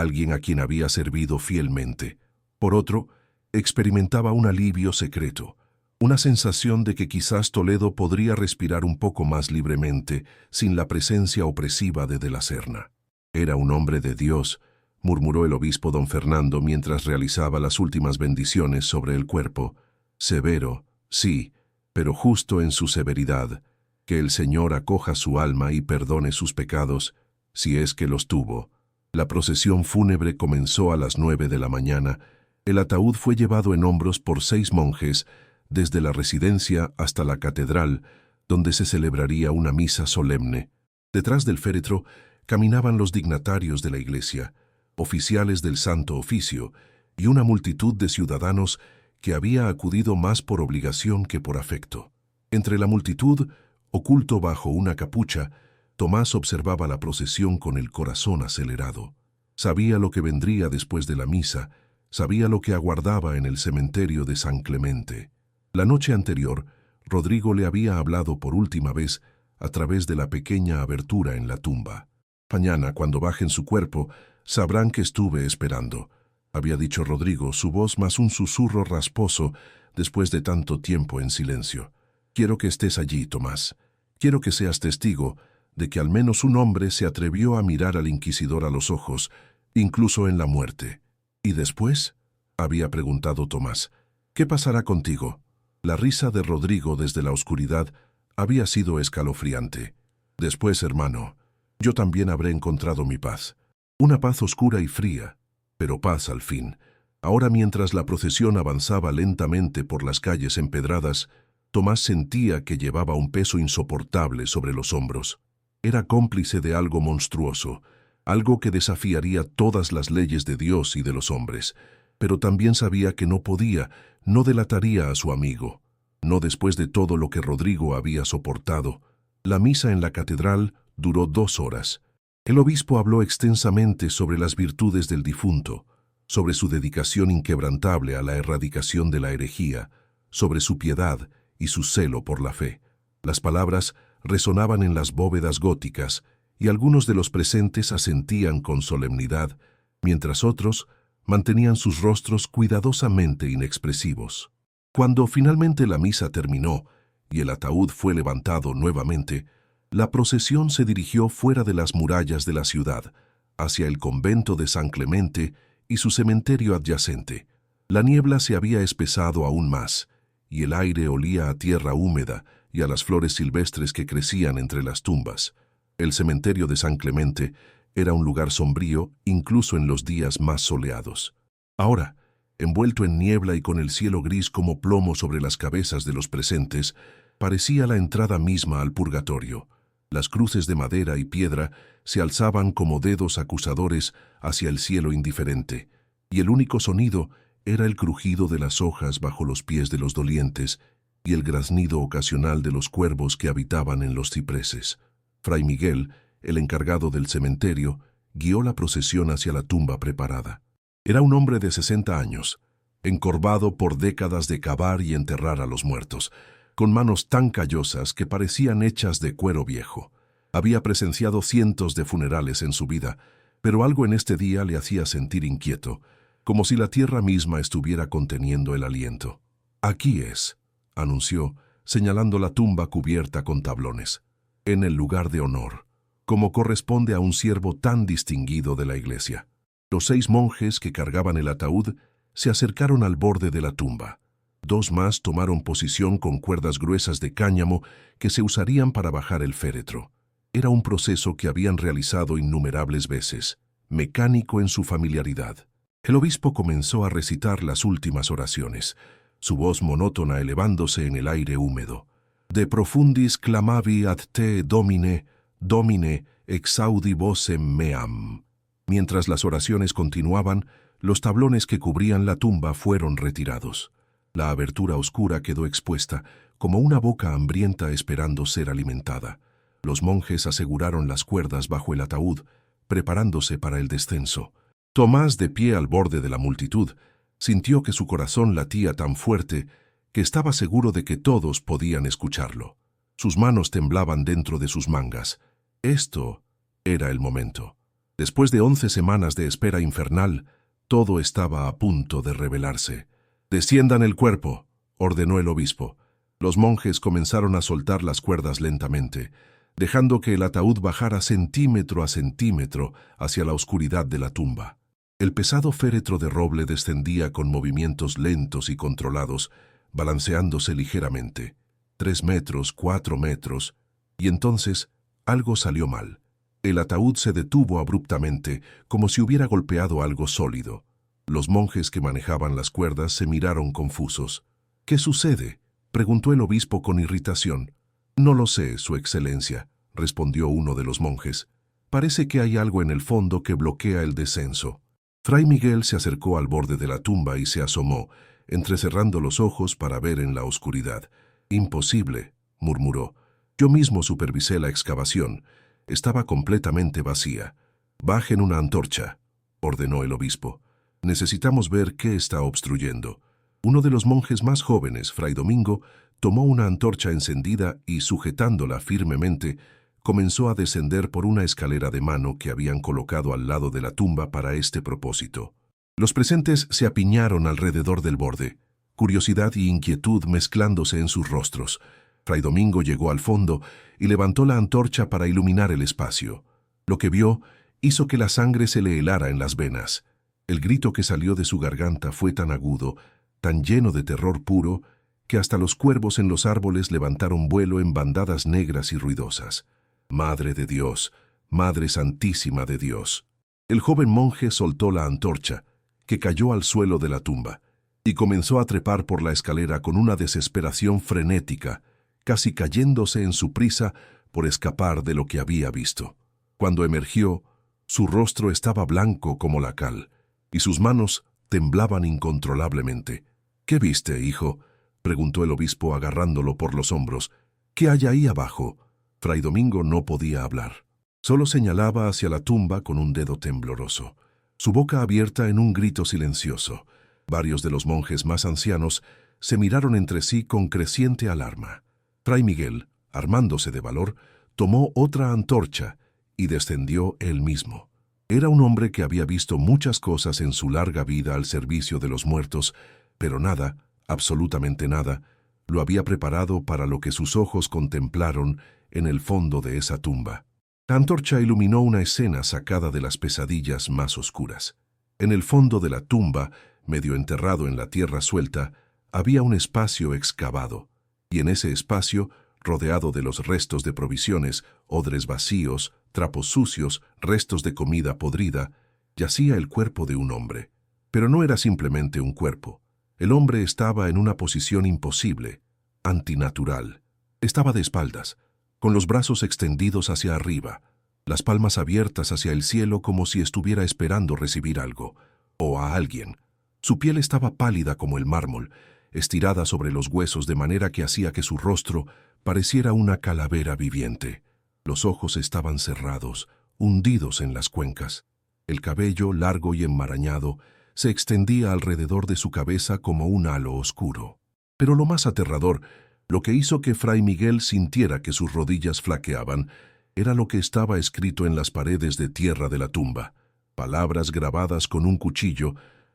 alguien a quien había servido fielmente. Por otro, experimentaba un alivio secreto, una sensación de que quizás Toledo podría respirar un poco más libremente sin la presencia opresiva de la Serna. Era un hombre de Dios, murmuró el obispo don Fernando mientras realizaba las últimas bendiciones sobre el cuerpo. Severo, sí, pero justo en su severidad, que el Señor acoja su alma y perdone sus pecados, si es que los tuvo. La procesión fúnebre comenzó a las 9 de la mañana. El ataúd fue llevado en hombros por 6 monjes, desde la residencia hasta la catedral, donde se celebraría una misa solemne. Detrás del féretro caminaban los dignatarios de la iglesia, oficiales del Santo Oficio, y una multitud de ciudadanos que había acudido más por obligación que por afecto. Entre la multitud, oculto bajo una capucha, Tomás observaba la procesión con el corazón acelerado. Sabía lo que vendría después de la misa, sabía lo que aguardaba en el cementerio de San Clemente. La noche anterior, Rodrigo le había hablado por última vez a través de la pequeña abertura en la tumba. Mañana, cuando bajen su cuerpo, sabrán que estuve esperando, había dicho Rodrigo, su voz más un susurro rasposo después de tanto tiempo en silencio. Quiero que estés allí, Tomás. Quiero que seas testigo de que al menos un hombre se atrevió a mirar al inquisidor a los ojos, incluso en la muerte. ¿Y después?, había preguntado Tomás. ¿Qué pasará contigo? La risa de Rodrigo desde la oscuridad había sido escalofriante. Después, hermano, yo también habré encontrado mi paz. Una paz oscura y fría, pero paz al fin. Ahora, mientras la procesión avanzaba lentamente por las calles empedradas, Tomás sentía que llevaba un peso insoportable sobre los hombros. Era cómplice de algo monstruoso, algo que desafiaría todas las leyes de Dios y de los hombres, pero también sabía que no delataría a su amigo. No después de todo lo que Rodrigo había soportado, La misa en la catedral duró 2 horas. El obispo habló extensamente sobre las virtudes del difunto, sobre su dedicación inquebrantable a la erradicación de la herejía, sobre su piedad y su celo por la fe. Las palabras resonaban en las bóvedas góticas y algunos de los presentes asentían con solemnidad, mientras otros mantenían sus rostros cuidadosamente inexpresivos. Cuando finalmente la misa terminó y el ataúd fue levantado nuevamente, la procesión se dirigió fuera de las murallas de la ciudad, hacia el convento de San Clemente y su cementerio adyacente. La niebla se había espesado aún más, y el aire olía a tierra húmeda y a las flores silvestres que crecían entre las tumbas. El cementerio de San Clemente era un lugar sombrío incluso en los días más soleados. Ahora, envuelto en niebla y con el cielo gris como plomo sobre las cabezas de los presentes, parecía la entrada misma al purgatorio. Las cruces de madera y piedra se alzaban como dedos acusadores hacia el cielo indiferente, y el único sonido era el crujido de las hojas bajo los pies de los dolientes y el graznido ocasional de los cuervos que habitaban en los cipreses. Fray Miguel, el encargado del cementerio, guió la procesión hacia la tumba preparada. Era un hombre de 60 años, encorvado por décadas de cavar y enterrar a los muertos, con manos tan callosas que parecían hechas de cuero viejo. Había presenciado cientos de funerales en su vida, pero algo en este día le hacía sentir inquieto, como si la tierra misma estuviera conteniendo el aliento. «Aquí es», anunció, señalando la tumba cubierta con tablones, «en el lugar de honor, como corresponde a un siervo tan distinguido de la iglesia». Los 6 monjes que cargaban el ataúd se acercaron al borde de la tumba. 2 más tomaron posición con cuerdas gruesas de cáñamo que se usarían para bajar el féretro. Era un proceso que habían realizado innumerables veces, mecánico en su familiaridad. El obispo comenzó a recitar las últimas oraciones, su voz monótona elevándose en el aire húmedo. De profundis clamavi ad te, Domine, Domine, exaudi vocem meam. Mientras las oraciones continuaban, los tablones que cubrían la tumba fueron retirados. La abertura oscura quedó expuesta, como una boca hambrienta esperando ser alimentada. Los monjes aseguraron las cuerdas bajo el ataúd, preparándose para el descenso. Tomás, de pie al borde de la multitud, sintió que su corazón latía tan fuerte que estaba seguro de que todos podían escucharlo. Sus manos temblaban dentro de sus mangas. Esto era el momento. Después de 11 semanas de espera infernal, todo estaba a punto de revelarse. «Desciendan el cuerpo», ordenó el obispo. Los monjes comenzaron a soltar las cuerdas lentamente, dejando que el ataúd bajara centímetro a centímetro hacia la oscuridad de la tumba. El pesado féretro de roble descendía con movimientos lentos y controlados, balanceándose ligeramente. 3 metros, 4 metros, y entonces algo salió mal. El ataúd se detuvo abruptamente, como si hubiera golpeado algo sólido. Los monjes que manejaban las cuerdas se miraron confusos. «¿Qué sucede?», preguntó el obispo con irritación. «No lo sé, Su Excelencia», respondió uno de los monjes. «Parece que hay algo en el fondo que bloquea el descenso». Fray Miguel se acercó al borde de la tumba y se asomó, entrecerrando los ojos para ver en la oscuridad. «Imposible», murmuró. «Yo mismo supervisé la excavación. Estaba completamente vacía». «Bajen una antorcha», ordenó el obispo. «Necesitamos ver qué está obstruyendo». Uno de los monjes más jóvenes, Fray Domingo, tomó una antorcha encendida y, sujetándola firmemente, comenzó a descender por una escalera de mano que habían colocado al lado de la tumba para este propósito. Los presentes se apiñaron alrededor del borde, curiosidad y inquietud mezclándose en sus rostros. Fray Domingo llegó al fondo y levantó la antorcha para iluminar el espacio. Lo que vio hizo que la sangre se le helara en las venas. El grito que salió de su garganta fue tan agudo, tan lleno de terror puro, que hasta los cuervos en los árboles levantaron vuelo en bandadas negras y ruidosas. «Madre de Dios, Madre Santísima de Dios». El joven monje soltó la antorcha, que cayó al suelo de la tumba, y comenzó a trepar por la escalera con una desesperación frenética, casi cayéndose en su prisa por escapar de lo que había visto. Cuando emergió, su rostro estaba blanco como la cal, y sus manos temblaban incontrolablemente. «¿Qué viste, hijo?», preguntó el obispo agarrándolo por los hombros. «¿Qué hay ahí abajo?». Fray Domingo no podía hablar. Solo señalaba hacia la tumba con un dedo tembloroso, su boca abierta en un grito silencioso. Varios de los monjes más ancianos se miraron entre sí con creciente alarma. Fray Miguel, armándose de valor, tomó otra antorcha y descendió él mismo. Era un hombre que había visto muchas cosas en su larga vida al servicio de los muertos, pero nada, absolutamente nada, lo había preparado para lo que sus ojos contemplaron en el fondo de esa tumba. La antorcha iluminó una escena sacada de las pesadillas más oscuras. En el fondo de la tumba, medio enterrado en la tierra suelta, había un espacio excavado, y en ese espacio, rodeado de los restos de provisiones, odres vacíos, trapos sucios, restos de comida podrida, yacía el cuerpo de un hombre. Pero no era simplemente un cuerpo. El hombre estaba en una posición imposible, antinatural. Estaba de espaldas, con los brazos extendidos hacia arriba, las palmas abiertas hacia el cielo como si estuviera esperando recibir algo, o a alguien. Su piel estaba pálida como el mármol, estirada sobre los huesos de manera que hacía que su rostro pareciera una calavera viviente. Los ojos estaban cerrados, hundidos en las cuencas. El cabello, largo y enmarañado, se extendía alrededor de su cabeza como un halo oscuro. Pero lo más aterrador, lo que hizo que Fray Miguel sintiera que sus rodillas flaqueaban, era lo que estaba escrito en las paredes de tierra de la tumba. Palabras grabadas con un cuchillo,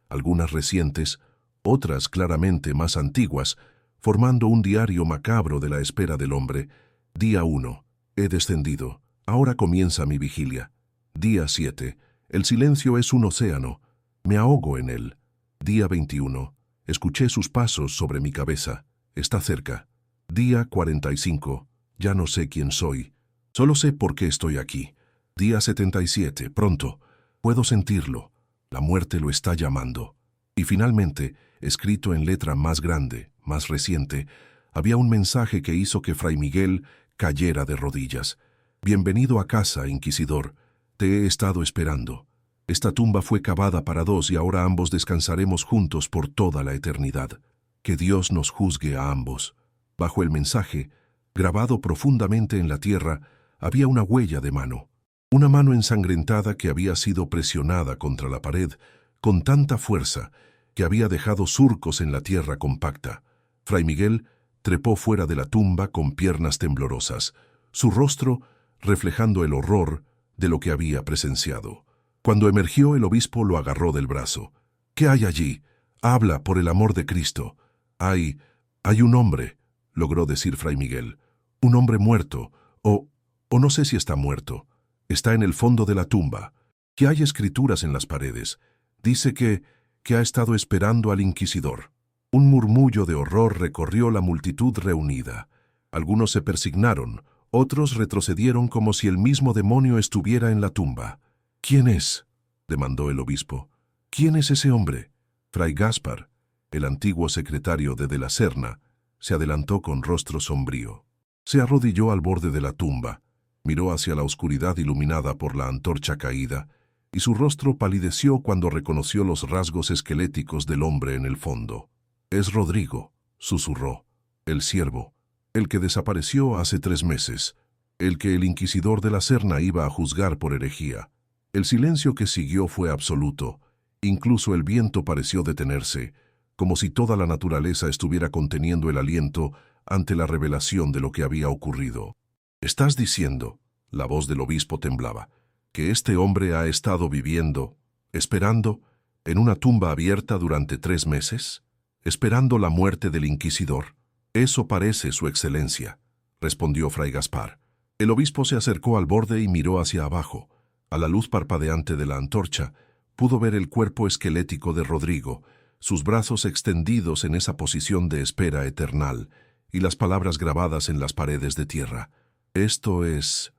algunas recientes, otras claramente más antiguas, formando un diario macabro de la espera del hombre. Día 1. He descendido. Ahora comienza mi vigilia. Día 7. El silencio es un océano. Me ahogo en él. Día 21. Escuché sus pasos sobre mi cabeza. Está cerca. Día 45. Ya no sé quién soy. Solo sé por qué estoy aquí. Día 77. Pronto. Puedo sentirlo. La muerte lo está llamando. Y finalmente, escrito en letra más grande, más reciente, había un mensaje que hizo que Fray Miguel cayera de rodillas. Bienvenido a casa, inquisidor. Te he estado esperando. Esta tumba fue cavada para dos y ahora ambos descansaremos juntos por toda la eternidad. Que Dios nos juzgue a ambos. Bajo el mensaje, grabado profundamente en la tierra, había una huella de mano. Una mano ensangrentada que había sido presionada contra la pared con tanta fuerza que había dejado surcos en la tierra compacta. Fray Miguel trepó fuera de la tumba con piernas temblorosas, su rostro reflejando el horror de lo que había presenciado. Cuando emergió, el obispo lo agarró del brazo. «¿Qué hay allí? Habla, por el amor de Cristo». Hay un hombre», logró decir Fray Miguel. «Un hombre muerto, o no sé si está muerto. Está en el fondo de la tumba. Que hay escrituras en las paredes. Dice que ha estado esperando al inquisidor». Un murmullo de horror recorrió la multitud reunida. Algunos se persignaron, otros retrocedieron como si el mismo demonio estuviera en la tumba. «¿Quién es?», demandó el obispo. «¿Quién es ese hombre?». Fray Gaspar, el antiguo secretario de la Serna, se adelantó con rostro sombrío. Se arrodilló al borde de la tumba, miró hacia la oscuridad iluminada por la antorcha caída, y su rostro palideció cuando reconoció los rasgos esqueléticos del hombre en el fondo. «Es Rodrigo», susurró, «el siervo, el que desapareció hace 3 meses, el que el inquisidor de la Serna iba a juzgar por herejía». El silencio que siguió fue absoluto. Incluso el viento pareció detenerse, como si toda la naturaleza estuviera conteniendo el aliento ante la revelación de lo que había ocurrido. «¿Estás diciendo», la voz del obispo temblaba, «que este hombre ha estado viviendo, esperando, en una tumba abierta durante 3 meses? ¿Esperando la muerte del inquisidor?» «Eso parece, su excelencia», respondió Fray Gaspar. El obispo se acercó al borde y miró hacia abajo. A la luz parpadeante de la antorcha, pudo ver el cuerpo esquelético de Rodrigo, sus brazos extendidos en esa posición de espera eternal, y las palabras grabadas en las paredes de tierra. Esto es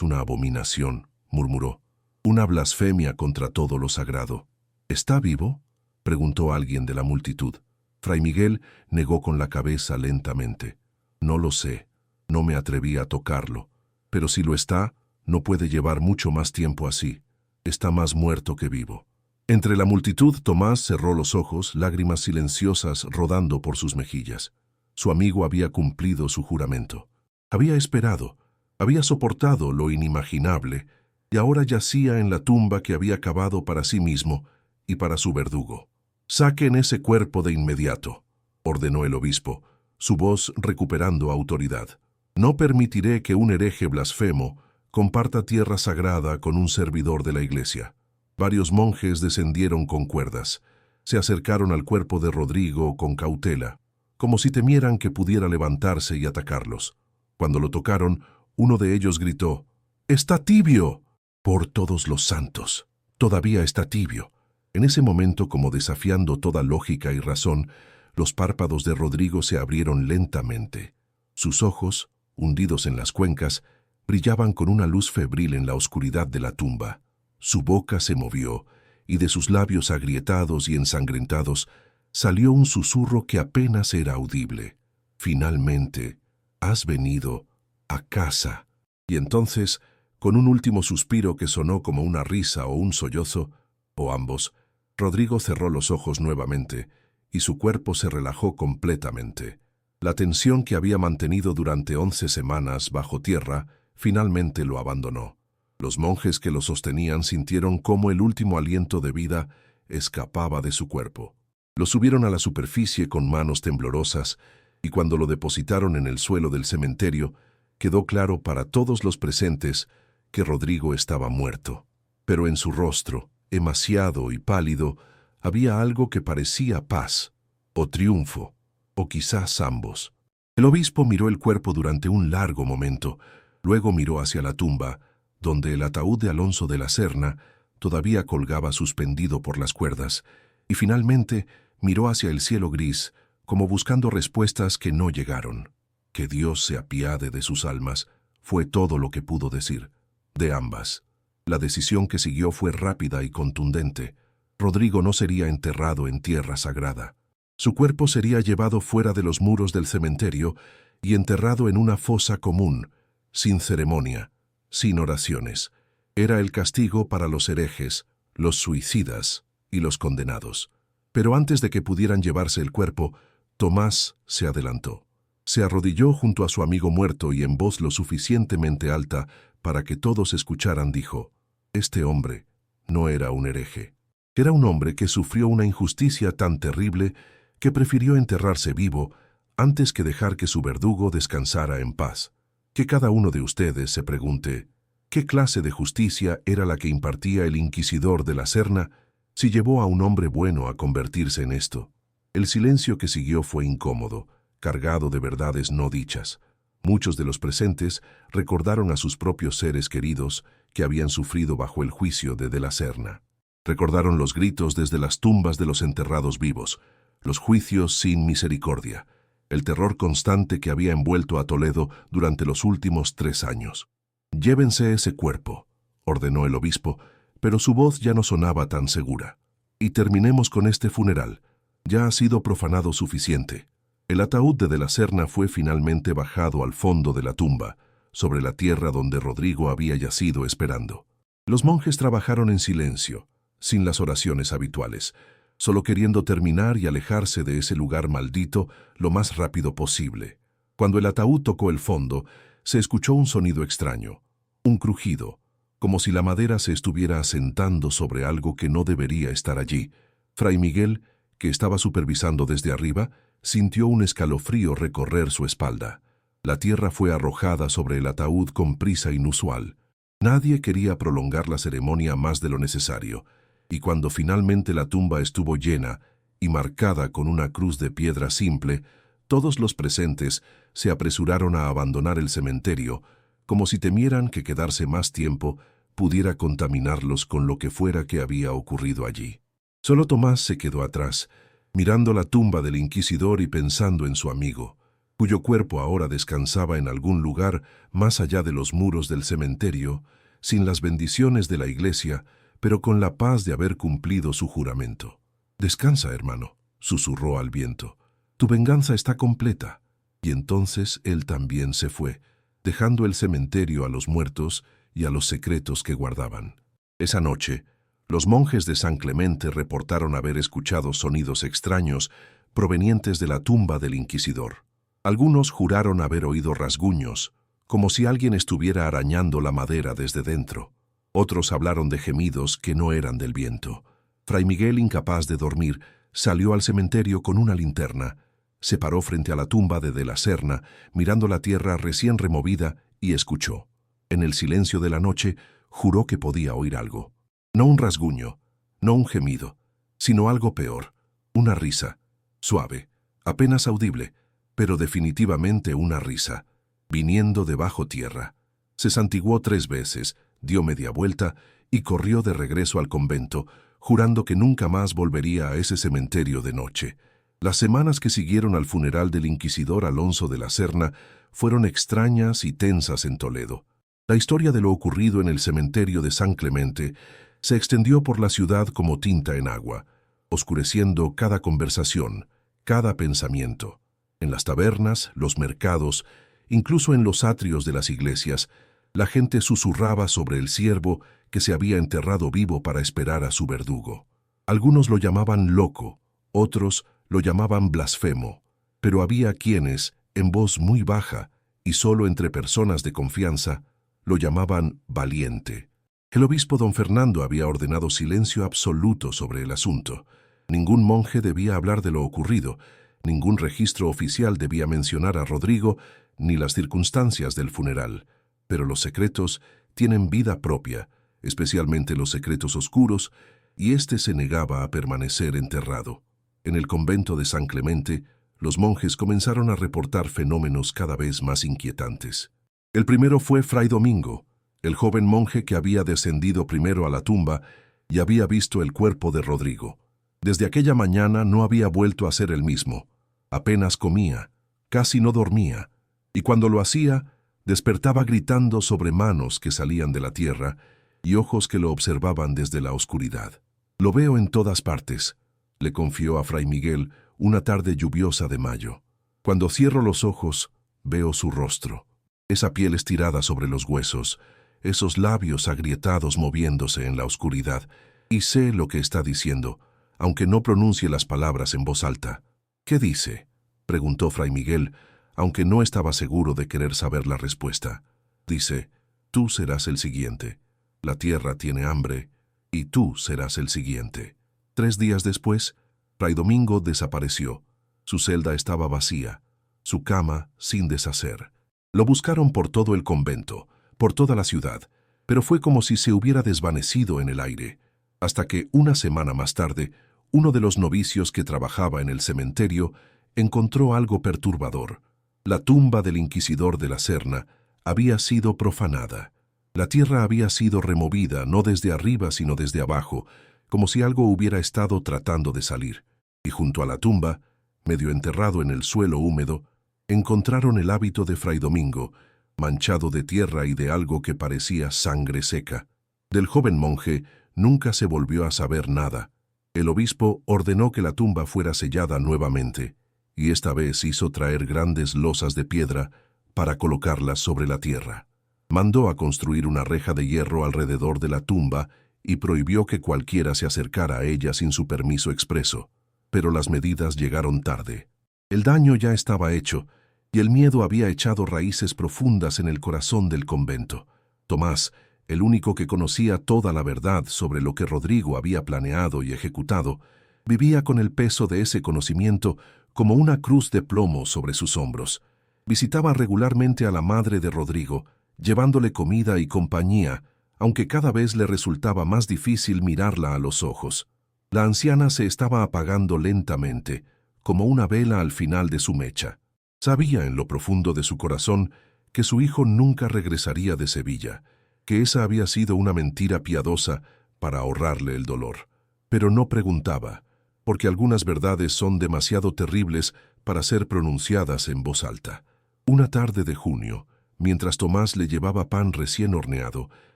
una abominación», murmuró. «Una blasfemia contra todo lo sagrado». «¿Está vivo?», preguntó alguien de la multitud. Fray Miguel negó con la cabeza lentamente. «No lo sé, no me atreví a tocarlo, pero si lo está, no puede llevar mucho más tiempo así. Está más muerto que vivo». Entre la multitud, Tomás cerró los ojos, lágrimas silenciosas rodando por sus mejillas. Su amigo había cumplido su juramento. Había esperado, Había soportado lo inimaginable y ahora yacía en la tumba que había cavado para sí mismo y para su verdugo. «Saquen ese cuerpo de inmediato», ordenó el obispo, su voz recuperando autoridad. «No permitiré que un hereje blasfemo comparta tierra sagrada con un servidor de la iglesia». Varios monjes descendieron con cuerdas. Se acercaron al cuerpo de Rodrigo con cautela, como si temieran que pudiera levantarse y atacarlos. Cuando lo tocaron, uno de ellos gritó: «¡Está tibio!». «Por todos los santos, todavía está tibio». En ese momento, como desafiando toda lógica y razón, los párpados de Rodrigo se abrieron lentamente. Sus ojos, hundidos en las cuencas, brillaban con una luz febril en la oscuridad de la tumba. Su boca se movió, y de sus labios agrietados y ensangrentados salió un susurro que apenas era audible. «Finalmente, has venido a casa». Y entonces, con un último suspiro que sonó como una risa o un sollozo, o ambos, Rodrigo cerró los ojos nuevamente, y su cuerpo se relajó completamente. La tensión que había mantenido durante 11 semanas bajo tierra finalmente lo abandonó. Los monjes que lo sostenían sintieron cómo el último aliento de vida escapaba de su cuerpo. Lo subieron a la superficie con manos temblorosas, y cuando lo depositaron en el suelo del cementerio, quedó claro para todos los presentes que Rodrigo estaba muerto. Pero en su rostro, emaciado y pálido, había algo que parecía paz, o triunfo, o quizás ambos. El obispo miró el cuerpo durante un largo momento, luego miró hacia la tumba, donde el ataúd de Alonso de la Serna todavía colgaba suspendido por las cuerdas, y finalmente miró hacia el cielo gris, como buscando respuestas que no llegaron. «Que Dios se apiade de sus almas», fue todo lo que pudo decir, de ambas. La decisión que siguió fue rápida y contundente. Rodrigo no sería enterrado en tierra sagrada. Su cuerpo sería llevado fuera de los muros del cementerio y enterrado en una fosa común, sin ceremonia, sin oraciones. Era el castigo para los herejes, los suicidas y los condenados. Pero antes de que pudieran llevarse el cuerpo, Tomás se adelantó. Se arrodilló junto a su amigo muerto y en voz lo suficientemente alta para que todos escucharan dijo: «Este hombre no era un hereje. Era un hombre que sufrió una injusticia tan terrible que prefirió enterrarse vivo antes que dejar que su verdugo descansara en paz». Que cada uno de ustedes se pregunte, ¿qué clase de justicia era la que impartía el inquisidor de la Serna si llevó a un hombre bueno a convertirse en esto? El silencio que siguió fue incómodo, cargado de verdades no dichas. Muchos de los presentes recordaron a sus propios seres queridos que habían sufrido bajo el juicio de la Serna. Recordaron los gritos desde las tumbas de los enterrados vivos, los juicios sin misericordia, el terror constante que había envuelto a Toledo durante los últimos 3 años. «Llévense ese cuerpo», ordenó el obispo, pero su voz ya no sonaba tan segura. «Y terminemos con este funeral. Ya ha sido profanado suficiente». El ataúd de la Serna fue finalmente bajado al fondo de la tumba, sobre la tierra donde Rodrigo había yacido esperando. Los monjes trabajaron en silencio, sin las oraciones habituales, solo queriendo terminar y alejarse de ese lugar maldito lo más rápido posible. Cuando el ataúd tocó el fondo, se escuchó un sonido extraño, un crujido, como si la madera se estuviera asentando sobre algo que no debería estar allí. Fray Miguel, que estaba supervisando desde arriba, sintió un escalofrío recorrer su espalda. La tierra fue arrojada sobre el ataúd con prisa inusual. Nadie quería prolongar la ceremonia más de lo necesario, y cuando finalmente la tumba estuvo llena y marcada con una cruz de piedra simple, todos los presentes se apresuraron a abandonar el cementerio, como si temieran que quedarse más tiempo pudiera contaminarlos con lo que fuera que había ocurrido allí. Solo Tomás se quedó atrás, mirando la tumba del inquisidor y pensando en su amigo, cuyo cuerpo ahora descansaba en algún lugar más allá de los muros del cementerio, sin las bendiciones de la iglesia, pero con la paz de haber cumplido su juramento. «Descansa, hermano», susurró al viento. «Tu venganza está completa». Y entonces él también se fue, dejando el cementerio a los muertos y a los secretos que guardaban. Esa noche, los monjes de San Clemente reportaron haber escuchado sonidos extraños provenientes de la tumba del inquisidor. Algunos juraron haber oído rasguños, como si alguien estuviera arañando la madera desde dentro. Otros hablaron de gemidos que no eran del viento. Fray Miguel, incapaz de dormir, salió al cementerio con una linterna. Se paró frente a la tumba de la Serna, mirando la tierra recién removida, y escuchó. En el silencio de la noche, juró que podía oír algo. No un rasguño, no un gemido, sino algo peor, una risa, suave, apenas audible, pero definitivamente una risa, viniendo de bajo tierra. Se santiguó 3 veces, dio media vuelta y corrió de regreso al convento, jurando que nunca más volvería a ese cementerio de noche. Las semanas que siguieron al funeral del inquisidor Alonso de la Serna fueron extrañas y tensas en Toledo. La historia de lo ocurrido en el cementerio de San Clemente se extendió por la ciudad como tinta en agua, oscureciendo cada conversación, cada pensamiento. En las tabernas, los mercados, incluso en los atrios de las iglesias, la gente susurraba sobre el ciervo que se había enterrado vivo para esperar a su verdugo. Algunos lo llamaban loco, otros lo llamaban blasfemo, pero había quienes, en voz muy baja y solo entre personas de confianza, lo llamaban valiente. El obispo don Fernando había ordenado silencio absoluto sobre el asunto. Ningún monje debía hablar de lo ocurrido, ningún registro oficial debía mencionar a Rodrigo ni las circunstancias del funeral. Pero los secretos tienen vida propia, especialmente los secretos oscuros, y éste se negaba a permanecer enterrado. En el convento de San Clemente, los monjes comenzaron a reportar fenómenos cada vez más inquietantes. El primero fue Fray Domingo, el joven monje que había descendido primero a la tumba y había visto el cuerpo de Rodrigo. Desde aquella mañana no había vuelto a ser el mismo. Apenas comía, casi no dormía, y cuando lo hacía, despertaba gritando sobre manos que salían de la tierra y ojos que lo observaban desde la oscuridad. «Lo veo en todas partes», le confió a Fray Miguel una tarde lluviosa de mayo. «Cuando cierro los ojos, veo su rostro, esa piel estirada sobre los huesos, esos labios agrietados moviéndose en la oscuridad, y sé lo que está diciendo, aunque no pronuncie las palabras en voz alta». «¿Qué dice?», preguntó Fray Miguel, aunque no estaba seguro de querer saber la respuesta. «Dice, tú serás el siguiente. La tierra tiene hambre, y tú serás el siguiente». 3 días después, Fray Domingo desapareció. Su celda estaba vacía, su cama sin deshacer. Lo buscaron por todo el convento, por toda la ciudad, pero fue como si se hubiera desvanecido en el aire, hasta que una semana más tarde, uno de los novicios que trabajaba en el cementerio encontró algo perturbador. La tumba del inquisidor de la Serna había sido profanada. La tierra había sido removida no desde arriba sino desde abajo, como si algo hubiera estado tratando de salir. Y junto a la tumba, medio enterrado en el suelo húmedo, encontraron el hábito de Fray Domingo, manchado de tierra y de algo que parecía sangre seca. Del joven monje nunca se volvió a saber nada. El obispo ordenó que la tumba fuera sellada nuevamente, y esta vez hizo traer grandes losas de piedra para colocarlas sobre la tierra. Mandó a construir una reja de hierro alrededor de la tumba y prohibió que cualquiera se acercara a ella sin su permiso expreso. Pero las medidas llegaron tarde. El daño ya estaba hecho, y el miedo había echado raíces profundas en el corazón del convento. Tomás, el único que conocía toda la verdad sobre lo que Rodrigo había planeado y ejecutado, vivía con el peso de ese conocimiento como una cruz de plomo sobre sus hombros. Visitaba regularmente a la madre de Rodrigo, llevándole comida y compañía, aunque cada vez le resultaba más difícil mirarla a los ojos. La anciana se estaba apagando lentamente, como una vela al final de su mecha. Sabía en lo profundo de su corazón que su hijo nunca regresaría de Sevilla, que esa había sido una mentira piadosa para ahorrarle el dolor. Pero no preguntaba, porque algunas verdades son demasiado terribles para ser pronunciadas en voz alta. Una tarde de junio, mientras Tomás le llevaba pan recién horneado,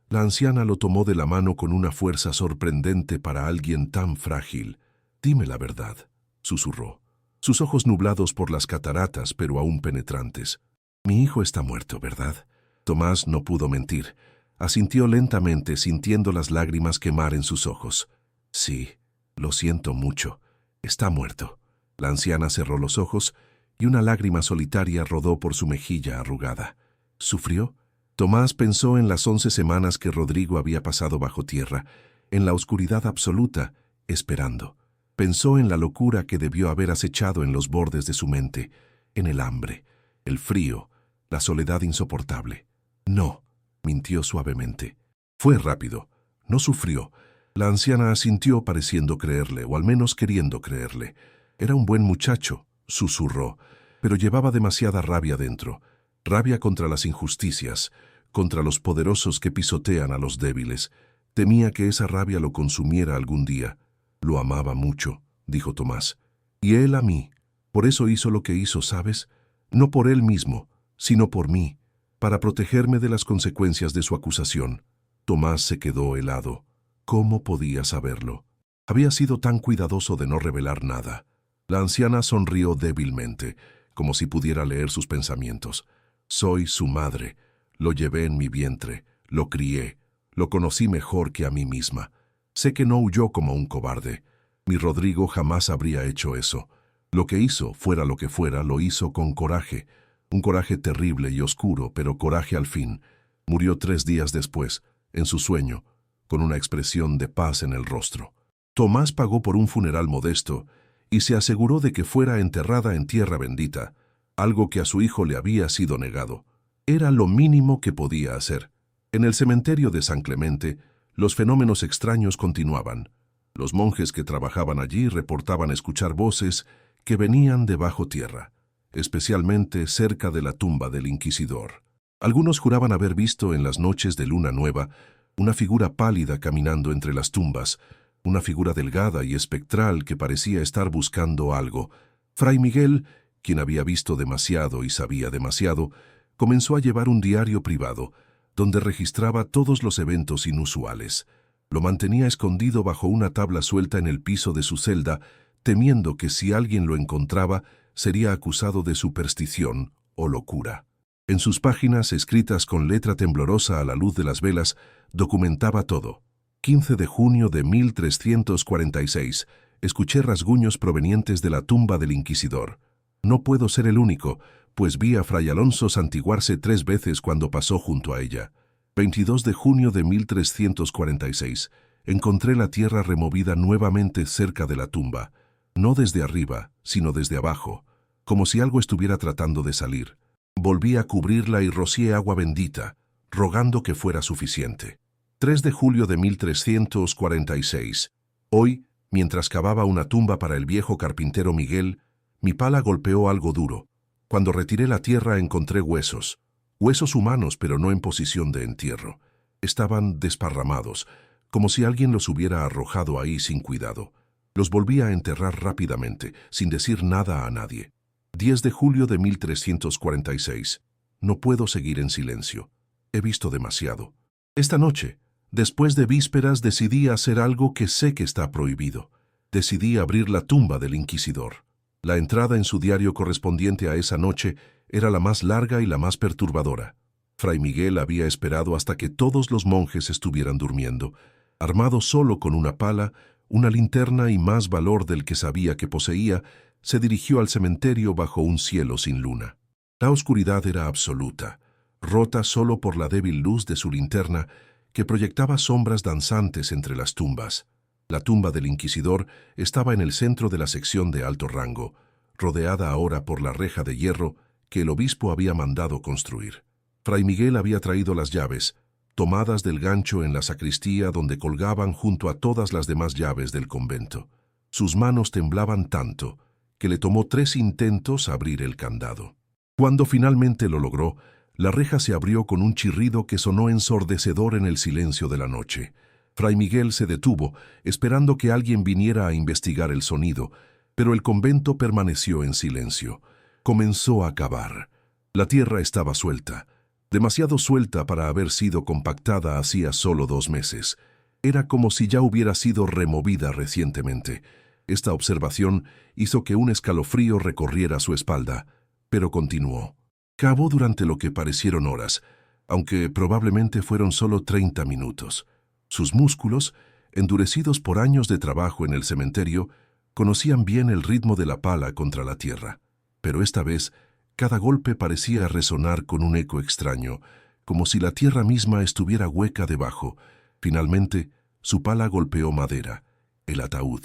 la anciana lo tomó de la mano con una fuerza sorprendente para alguien tan frágil. «Dime la verdad», susurró, sus ojos nublados por las cataratas pero aún penetrantes. «Mi hijo está muerto, ¿verdad?». Tomás no pudo mentir. Asintió lentamente, sintiendo las lágrimas quemar en sus ojos. «Sí, lo siento mucho. Está muerto». La anciana cerró los ojos y una lágrima solitaria rodó por su mejilla arrugada. ¿Sufrió? Tomás pensó en las 11 semanas que Rodrigo había pasado bajo tierra, en la oscuridad absoluta, esperando. Pensó en la locura que debió haber acechado en los bordes de su mente, en el hambre, el frío, la soledad insoportable. No, mintió suavemente. Fue rápido, no sufrió. La anciana asintió pareciendo creerle, o al menos queriendo creerle. Era un buen muchacho, susurró, pero llevaba demasiada rabia dentro. Rabia contra las injusticias, contra los poderosos que pisotean a los débiles. Temía que esa rabia lo consumiera algún día. Lo amaba mucho, dijo Tomás. Y él a mí. Por eso hizo lo que hizo, ¿sabes? No por él mismo, sino por mí, para protegerme de las consecuencias de su acusación. Tomás se quedó helado. ¿Cómo podía saberlo? Había sido tan cuidadoso de no revelar nada. La anciana sonrió débilmente, como si pudiera leer sus pensamientos. Soy su madre. Lo llevé en mi vientre, lo crié, lo conocí mejor que a mí misma. Sé que no huyó como un cobarde. Mi Rodrigo jamás habría hecho eso. Lo que hizo, fuera lo que fuera, lo hizo con coraje. Un coraje terrible y oscuro, pero coraje al fin. Murió 3 días después, en su sueño, con una expresión de paz en el rostro. Tomás pagó por un funeral modesto y se aseguró de que fuera enterrada en tierra bendita, algo que a su hijo le había sido negado. Era lo mínimo que podía hacer. En el cementerio de San Clemente, los fenómenos extraños continuaban. Los monjes que trabajaban allí reportaban escuchar voces que venían de bajo tierra, especialmente cerca de la tumba del inquisidor. Algunos juraban haber visto en las noches de luna nueva una figura pálida caminando entre las tumbas, una figura delgada y espectral que parecía estar buscando algo. Fray Miguel, quien había visto demasiado y sabía demasiado, comenzó a llevar un diario privado, donde registraba todos los eventos inusuales. Lo mantenía escondido bajo una tabla suelta en el piso de su celda, temiendo que si alguien lo encontraba, sería acusado de superstición o locura. En sus páginas, escritas con letra temblorosa a la luz de las velas, documentaba todo. 15 de junio de 1346. Escuché rasguños provenientes de la tumba del inquisidor. No puedo ser el único, pues vi a Fray Alonso santiguarse 3 veces cuando pasó junto a ella. 22 de junio de 1346. Encontré la tierra removida nuevamente cerca de la tumba. No desde arriba, sino desde abajo, como si algo estuviera tratando de salir. Volví a cubrirla y rocié agua bendita, rogando que fuera suficiente. 3 de julio de 1346. Hoy, mientras cavaba una tumba para el viejo carpintero Miguel, mi pala golpeó algo duro. Cuando retiré la tierra encontré huesos. Huesos humanos, pero no en posición de entierro. Estaban desparramados, como si alguien los hubiera arrojado ahí sin cuidado. Los volví a enterrar rápidamente, sin decir nada a nadie. 10 de julio de 1346. No puedo seguir en silencio. He visto demasiado. Esta noche, después de vísperas, decidí hacer algo que sé que está prohibido. Decidí abrir la tumba del inquisidor. La entrada en su diario correspondiente a esa noche era la más larga y la más perturbadora. Fray Miguel había esperado hasta que todos los monjes estuvieran durmiendo. Armado solo con una pala, una linterna y más valor del que sabía que poseía, se dirigió al cementerio bajo un cielo sin luna. La oscuridad era absoluta, rota solo por la débil luz de su linterna, que proyectaba sombras danzantes entre las tumbas. La tumba del inquisidor estaba en el centro de la sección de alto rango, rodeada ahora por la reja de hierro que el obispo había mandado construir. Fray Miguel había traído las llaves, tomadas del gancho en la sacristía donde colgaban junto a todas las demás llaves del convento. Sus manos temblaban tanto que le tomó 3 intentos abrir el candado. Cuando finalmente lo logró, la reja se abrió con un chirrido que sonó ensordecedor en el silencio de la noche. Fray Miguel se detuvo, esperando que alguien viniera a investigar el sonido, pero el convento permaneció en silencio. Comenzó a cavar. La tierra estaba suelta, demasiado suelta para haber sido compactada hacía solo 2 meses. Era como si ya hubiera sido removida recientemente. Esta observación hizo que un escalofrío recorriera su espalda, pero continuó. Cavó durante lo que parecieron horas, aunque probablemente fueron solo 30 minutos. Sus músculos, endurecidos por años de trabajo en el cementerio, conocían bien el ritmo de la pala contra la tierra. Pero esta vez Cada golpe parecía resonar con un eco extraño, como si la tierra misma estuviera hueca debajo. Finalmente, su pala golpeó madera, el ataúd.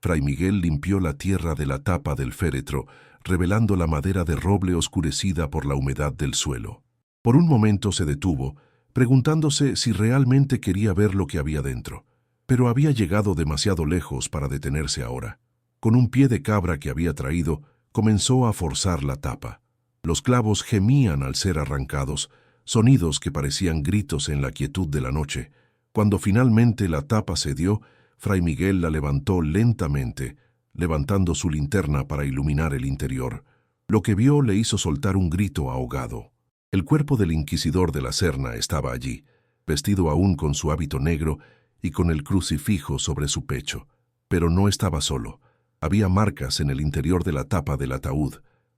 Fray Miguel limpió la tierra de la tapa del féretro, revelando la madera de roble oscurecida por la humedad del suelo. Por un momento se detuvo, preguntándose si realmente quería ver lo que había dentro. Pero había llegado demasiado lejos para detenerse ahora. Con un pie de cabra que había traído, comenzó a forzar la tapa. Los clavos gemían al ser arrancados, sonidos que parecían gritos en la quietud de la noche. Cuando finalmente la tapa cedió, Fray Miguel la levantó lentamente, levantando su linterna para iluminar el interior. Lo que vio le hizo soltar un grito ahogado. El cuerpo del inquisidor de la Serna estaba allí, vestido aún con su hábito negro y con el crucifijo sobre su pecho. Pero no estaba solo. Había marcas en el interior de la tapa del ataúd,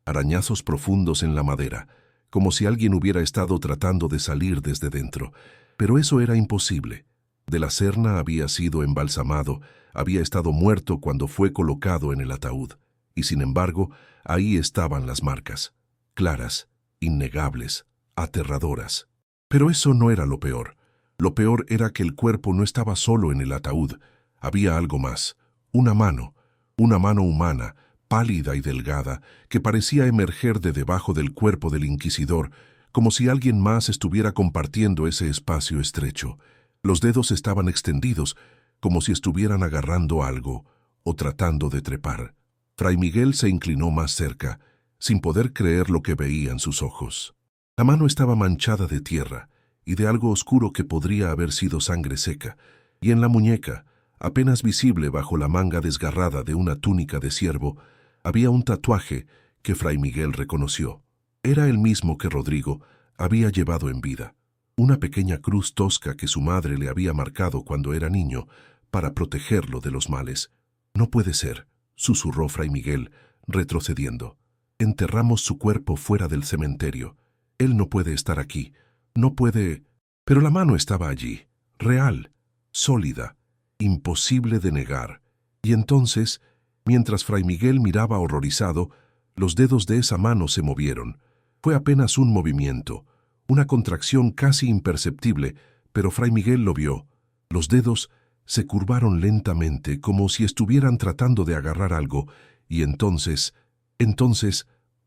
arañazos profundos en la madera, como si alguien hubiera estado tratando de salir desde dentro. Pero eso era imposible. De la Serna había sido embalsamado, había estado muerto cuando fue colocado en el ataúd. Y sin embargo, ahí estaban las marcas, claras, innegables, aterradoras. Pero eso no era lo peor. Lo peor era que el cuerpo no estaba solo en el ataúd. Había algo más, una mano humana, pálida y delgada, que parecía emerger de debajo del cuerpo del inquisidor, como si alguien más estuviera compartiendo ese espacio estrecho. Los dedos estaban extendidos, como si estuvieran agarrando algo o tratando de trepar. Fray Miguel se inclinó más cerca, sin poder creer lo que veía en sus ojos. La mano estaba manchada de tierra y de algo oscuro que podría haber sido sangre seca, y en la muñeca, apenas visible bajo la manga desgarrada de una túnica de ciervo, había un tatuaje que Fray Miguel reconoció. Era el mismo que Rodrigo había llevado en vida, una pequeña cruz tosca que su madre le había marcado cuando era niño para protegerlo de los males. «No puede ser», susurró Fray Miguel, retrocediendo. «Enterramos su cuerpo fuera del cementerio. Él no puede estar aquí. No puede...» Pero la mano estaba allí, real, sólida, imposible de negar. Y entonces, mientras Fray Miguel miraba horrorizado, los dedos de esa mano se movieron. Fue apenas un movimiento, una contracción casi imperceptible, pero Fray Miguel lo vio. Los dedos se curvaron lentamente, como si estuvieran tratando de agarrar algo, y entonces,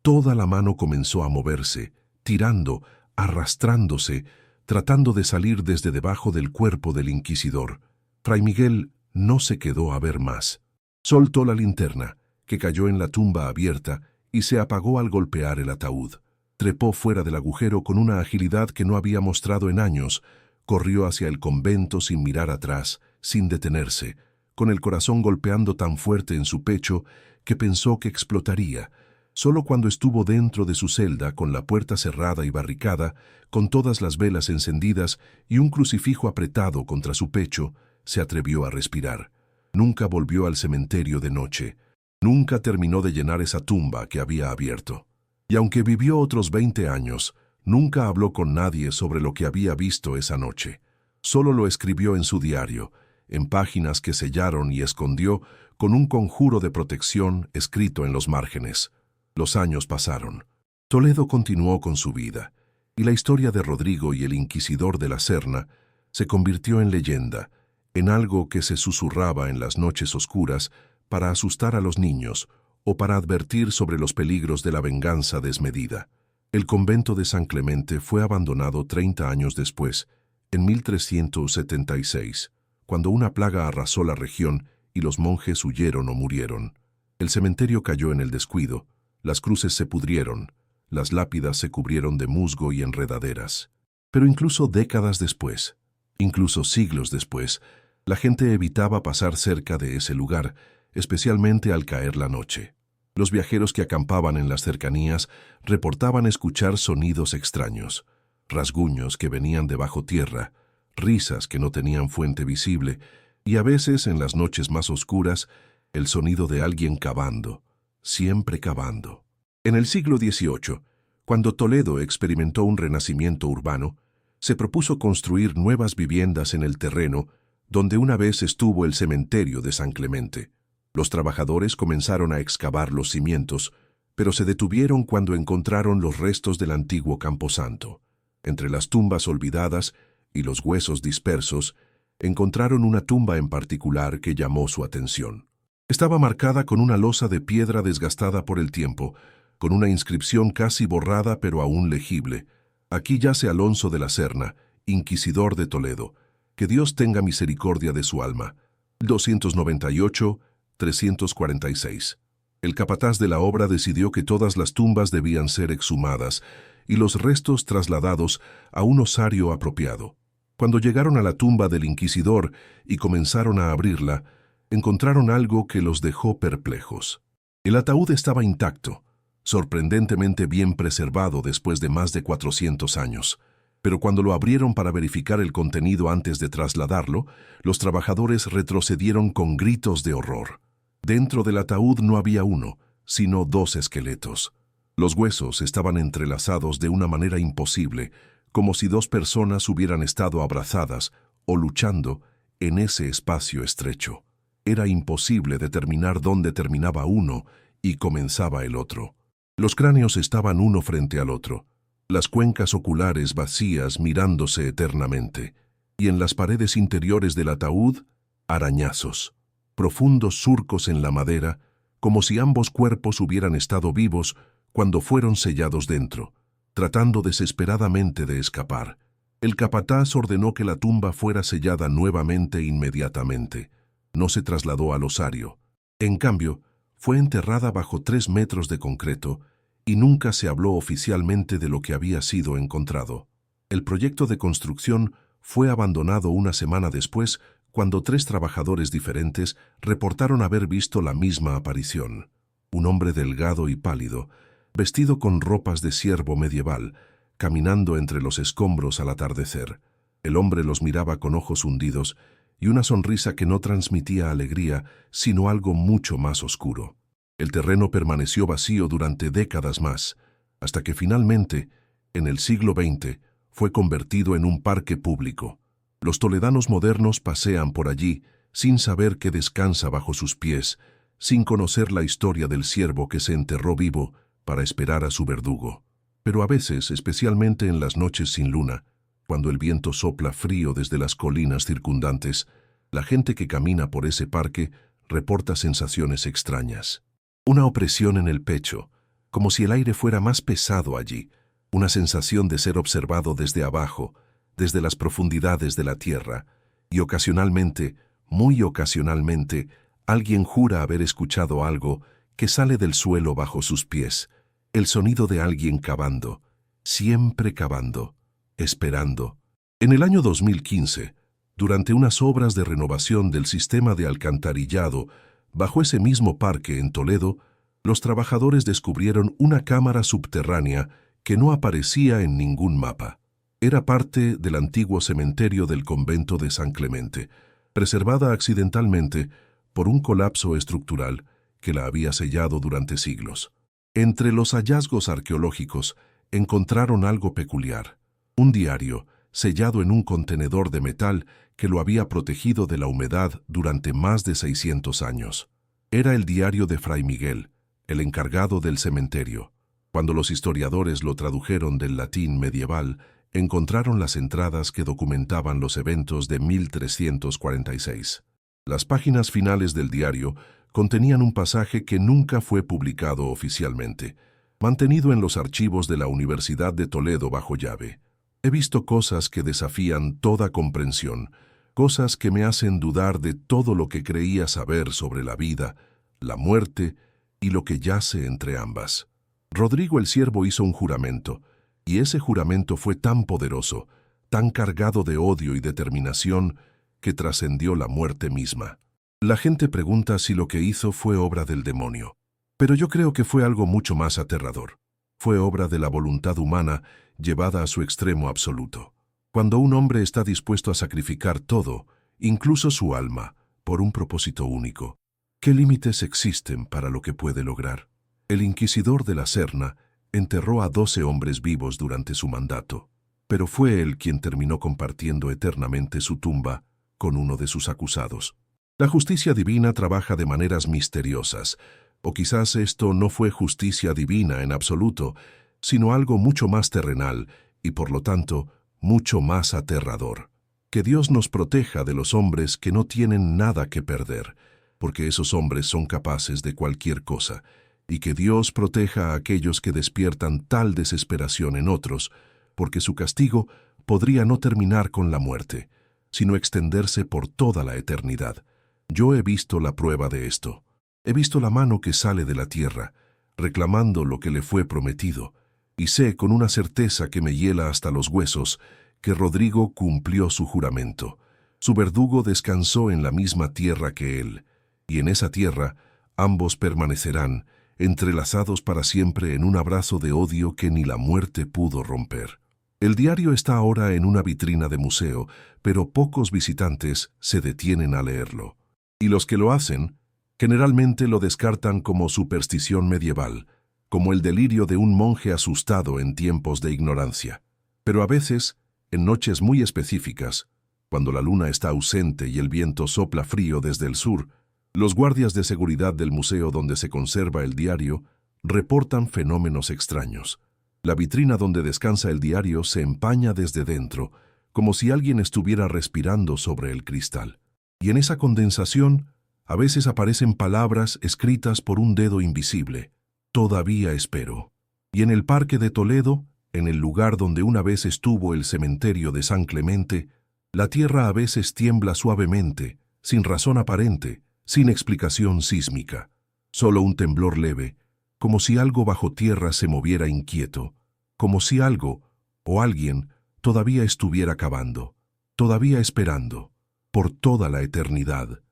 toda la mano comenzó a moverse, tirando, arrastrándose, tratando de salir desde debajo del cuerpo del inquisidor. Fray Miguel no se quedó a ver más. Soltó la linterna, que cayó en la tumba abierta, y se apagó al golpear el ataúd. Trepó fuera del agujero con una agilidad que no había mostrado en años, corrió hacia el convento sin mirar atrás, sin detenerse, con el corazón golpeando tan fuerte en su pecho que pensó que explotaría. Solo cuando estuvo dentro de su celda, con la puerta cerrada y barricada, con todas las velas encendidas y un crucifijo apretado contra su pecho, se atrevió a respirar. Nunca volvió al cementerio de noche. Nunca terminó de llenar esa tumba que había abierto. Y aunque vivió otros 20 años, nunca habló con nadie sobre lo que había visto esa noche. Solo lo escribió en su diario, en páginas que sellaron y escondió con un conjuro de protección escrito en los márgenes. Los años pasaron. Toledo continuó con su vida, y la historia de Rodrigo y el inquisidor de la Serna se convirtió en leyenda, en algo que se susurraba en las noches oscuras para asustar a los niños o para advertir sobre los peligros de la venganza desmedida. El convento de San Clemente fue abandonado 30 años después, en 1376, cuando una plaga arrasó la región y los monjes huyeron o murieron. El cementerio cayó en el descuido, las cruces se pudrieron, las lápidas se cubrieron de musgo y enredaderas. Pero incluso décadas después, incluso siglos después, la gente evitaba pasar cerca de ese lugar, especialmente al caer la noche. Los viajeros que acampaban en las cercanías reportaban escuchar sonidos extraños, rasguños que venían de bajo tierra, risas que no tenían fuente visible, y a veces, en las noches más oscuras, el sonido de alguien cavando, siempre cavando. En el siglo XVIII, cuando Toledo experimentó un renacimiento urbano, se propuso construir nuevas viviendas en el terreno donde una vez estuvo el cementerio de San Clemente. Los trabajadores comenzaron a excavar los cimientos, pero se detuvieron cuando encontraron los restos del antiguo camposanto. Entre las tumbas olvidadas y los huesos dispersos, encontraron una tumba en particular que llamó su atención. Estaba marcada con una losa de piedra desgastada por el tiempo, con una inscripción casi borrada pero aún legible. Aquí yace Alonso de la Serna, inquisidor de Toledo. Que Dios tenga misericordia de su alma. 298-346. El capataz de la obra decidió que todas las tumbas debían ser exhumadas y los restos trasladados a un osario apropiado. Cuando llegaron a la tumba del inquisidor y comenzaron a abrirla, encontraron algo que los dejó perplejos. El ataúd estaba intacto, sorprendentemente bien preservado después de más de 400 años. Pero cuando lo abrieron para verificar el contenido antes de trasladarlo, los trabajadores retrocedieron con gritos de horror. Dentro del ataúd no había uno, sino 2 esqueletos. Los huesos estaban entrelazados de una manera imposible, como si 2 personas hubieran estado abrazadas o luchando en ese espacio estrecho. Era imposible determinar dónde terminaba uno y comenzaba el otro. Los cráneos estaban uno frente al otro, las cuencas oculares vacías mirándose eternamente, y en las paredes interiores del ataúd, arañazos, profundos surcos en la madera, como si ambos cuerpos hubieran estado vivos cuando fueron sellados dentro, tratando desesperadamente de escapar. El capataz ordenó que la tumba fuera sellada nuevamente inmediatamente. No se trasladó al osario. En cambio, fue enterrada bajo 3 metros de concreto y nunca se habló oficialmente de lo que había sido encontrado. El proyecto de construcción fue abandonado una semana después cuando 3 trabajadores diferentes reportaron haber visto la misma aparición. Un hombre delgado y pálido, vestido con ropas de siervo medieval, caminando entre los escombros al atardecer. El hombre los miraba con ojos hundidos y una sonrisa que no transmitía alegría, sino algo mucho más oscuro. El terreno permaneció vacío durante décadas más, hasta que finalmente, en el siglo XX, fue convertido en un parque público. Los toledanos modernos pasean por allí sin saber qué descansa bajo sus pies, sin conocer la historia del ciervo que se enterró vivo para esperar a su verdugo. Pero a veces, especialmente en las noches sin luna, cuando el viento sopla frío desde las colinas circundantes, la gente que camina por ese parque reporta sensaciones extrañas. Una opresión en el pecho, como si el aire fuera más pesado allí, una sensación de ser observado desde abajo, desde las profundidades de la tierra, y ocasionalmente, muy ocasionalmente, alguien jura haber escuchado algo que sale del suelo bajo sus pies, el sonido de alguien cavando, siempre cavando, esperando. En el año 2015, durante unas obras de renovación del sistema de alcantarillado, bajo ese mismo parque en Toledo, los trabajadores descubrieron una cámara subterránea que no aparecía en ningún mapa. Era parte del antiguo cementerio del convento de San Clemente, preservada accidentalmente por un colapso estructural que la había sellado durante siglos. Entre los hallazgos arqueológicos encontraron algo peculiar: un diario sellado en un contenedor de metal que lo había protegido de la humedad durante más de 600 años. Era el diario de Fray Miguel, el encargado del cementerio. Cuando los historiadores lo tradujeron del latín medieval, encontraron las entradas que documentaban los eventos de 1346. Las páginas finales del diario contenían un pasaje que nunca fue publicado oficialmente, mantenido en los archivos de la Universidad de Toledo bajo llave. He visto cosas que desafían toda comprensión, cosas que me hacen dudar de todo lo que creía saber sobre la vida, la muerte y lo que yace entre ambas. Rodrigo el Ciervo hizo un juramento, y ese juramento fue tan poderoso, tan cargado de odio y determinación, que trascendió la muerte misma. La gente pregunta si lo que hizo fue obra del demonio, pero yo creo que fue algo mucho más aterrador. Fue obra de la voluntad humana llevada a su extremo absoluto. Cuando un hombre está dispuesto a sacrificar todo, incluso su alma, por un propósito único, ¿qué límites existen para lo que puede lograr? El inquisidor de la Serna enterró a 12 hombres vivos durante su mandato, pero fue él quien terminó compartiendo eternamente su tumba con uno de sus acusados. La justicia divina trabaja de maneras misteriosas, O quizás esto no fue justicia divina en absoluto, sino algo mucho más terrenal y, por lo tanto, mucho más aterrador. Que Dios nos proteja de los hombres que no tienen nada que perder, porque esos hombres son capaces de cualquier cosa, y que Dios proteja a aquellos que despiertan tal desesperación en otros, porque su castigo podría no terminar con la muerte, sino extenderse por toda la eternidad. Yo he visto la prueba de esto. He visto la mano que sale de la tierra, reclamando lo que le fue prometido, y sé con una certeza que me hiela hasta los huesos que Rodrigo cumplió su juramento. Su verdugo descansó en la misma tierra que él, y en esa tierra ambos permanecerán, entrelazados para siempre en un abrazo de odio que ni la muerte pudo romper. El diario está ahora en una vitrina de museo, pero pocos visitantes se detienen a leerlo. Y los que lo hacen, generalmente lo descartan como superstición medieval, como el delirio de un monje asustado en tiempos de ignorancia. Pero a veces, en noches muy específicas, cuando la luna está ausente y el viento sopla frío desde el sur, los guardias de seguridad del museo donde se conserva el diario reportan fenómenos extraños. La vitrina donde descansa el diario se empaña desde dentro, como si alguien estuviera respirando sobre el cristal. Y en esa condensación, a veces aparecen palabras escritas por un dedo invisible. Todavía espero. Y en el Parque de Toledo, en el lugar donde una vez estuvo el cementerio de San Clemente, la tierra a veces tiembla suavemente, sin razón aparente, sin explicación sísmica. Solo un temblor leve, como si algo bajo tierra se moviera inquieto, como si algo o alguien todavía estuviera cavando, todavía esperando, por toda la eternidad.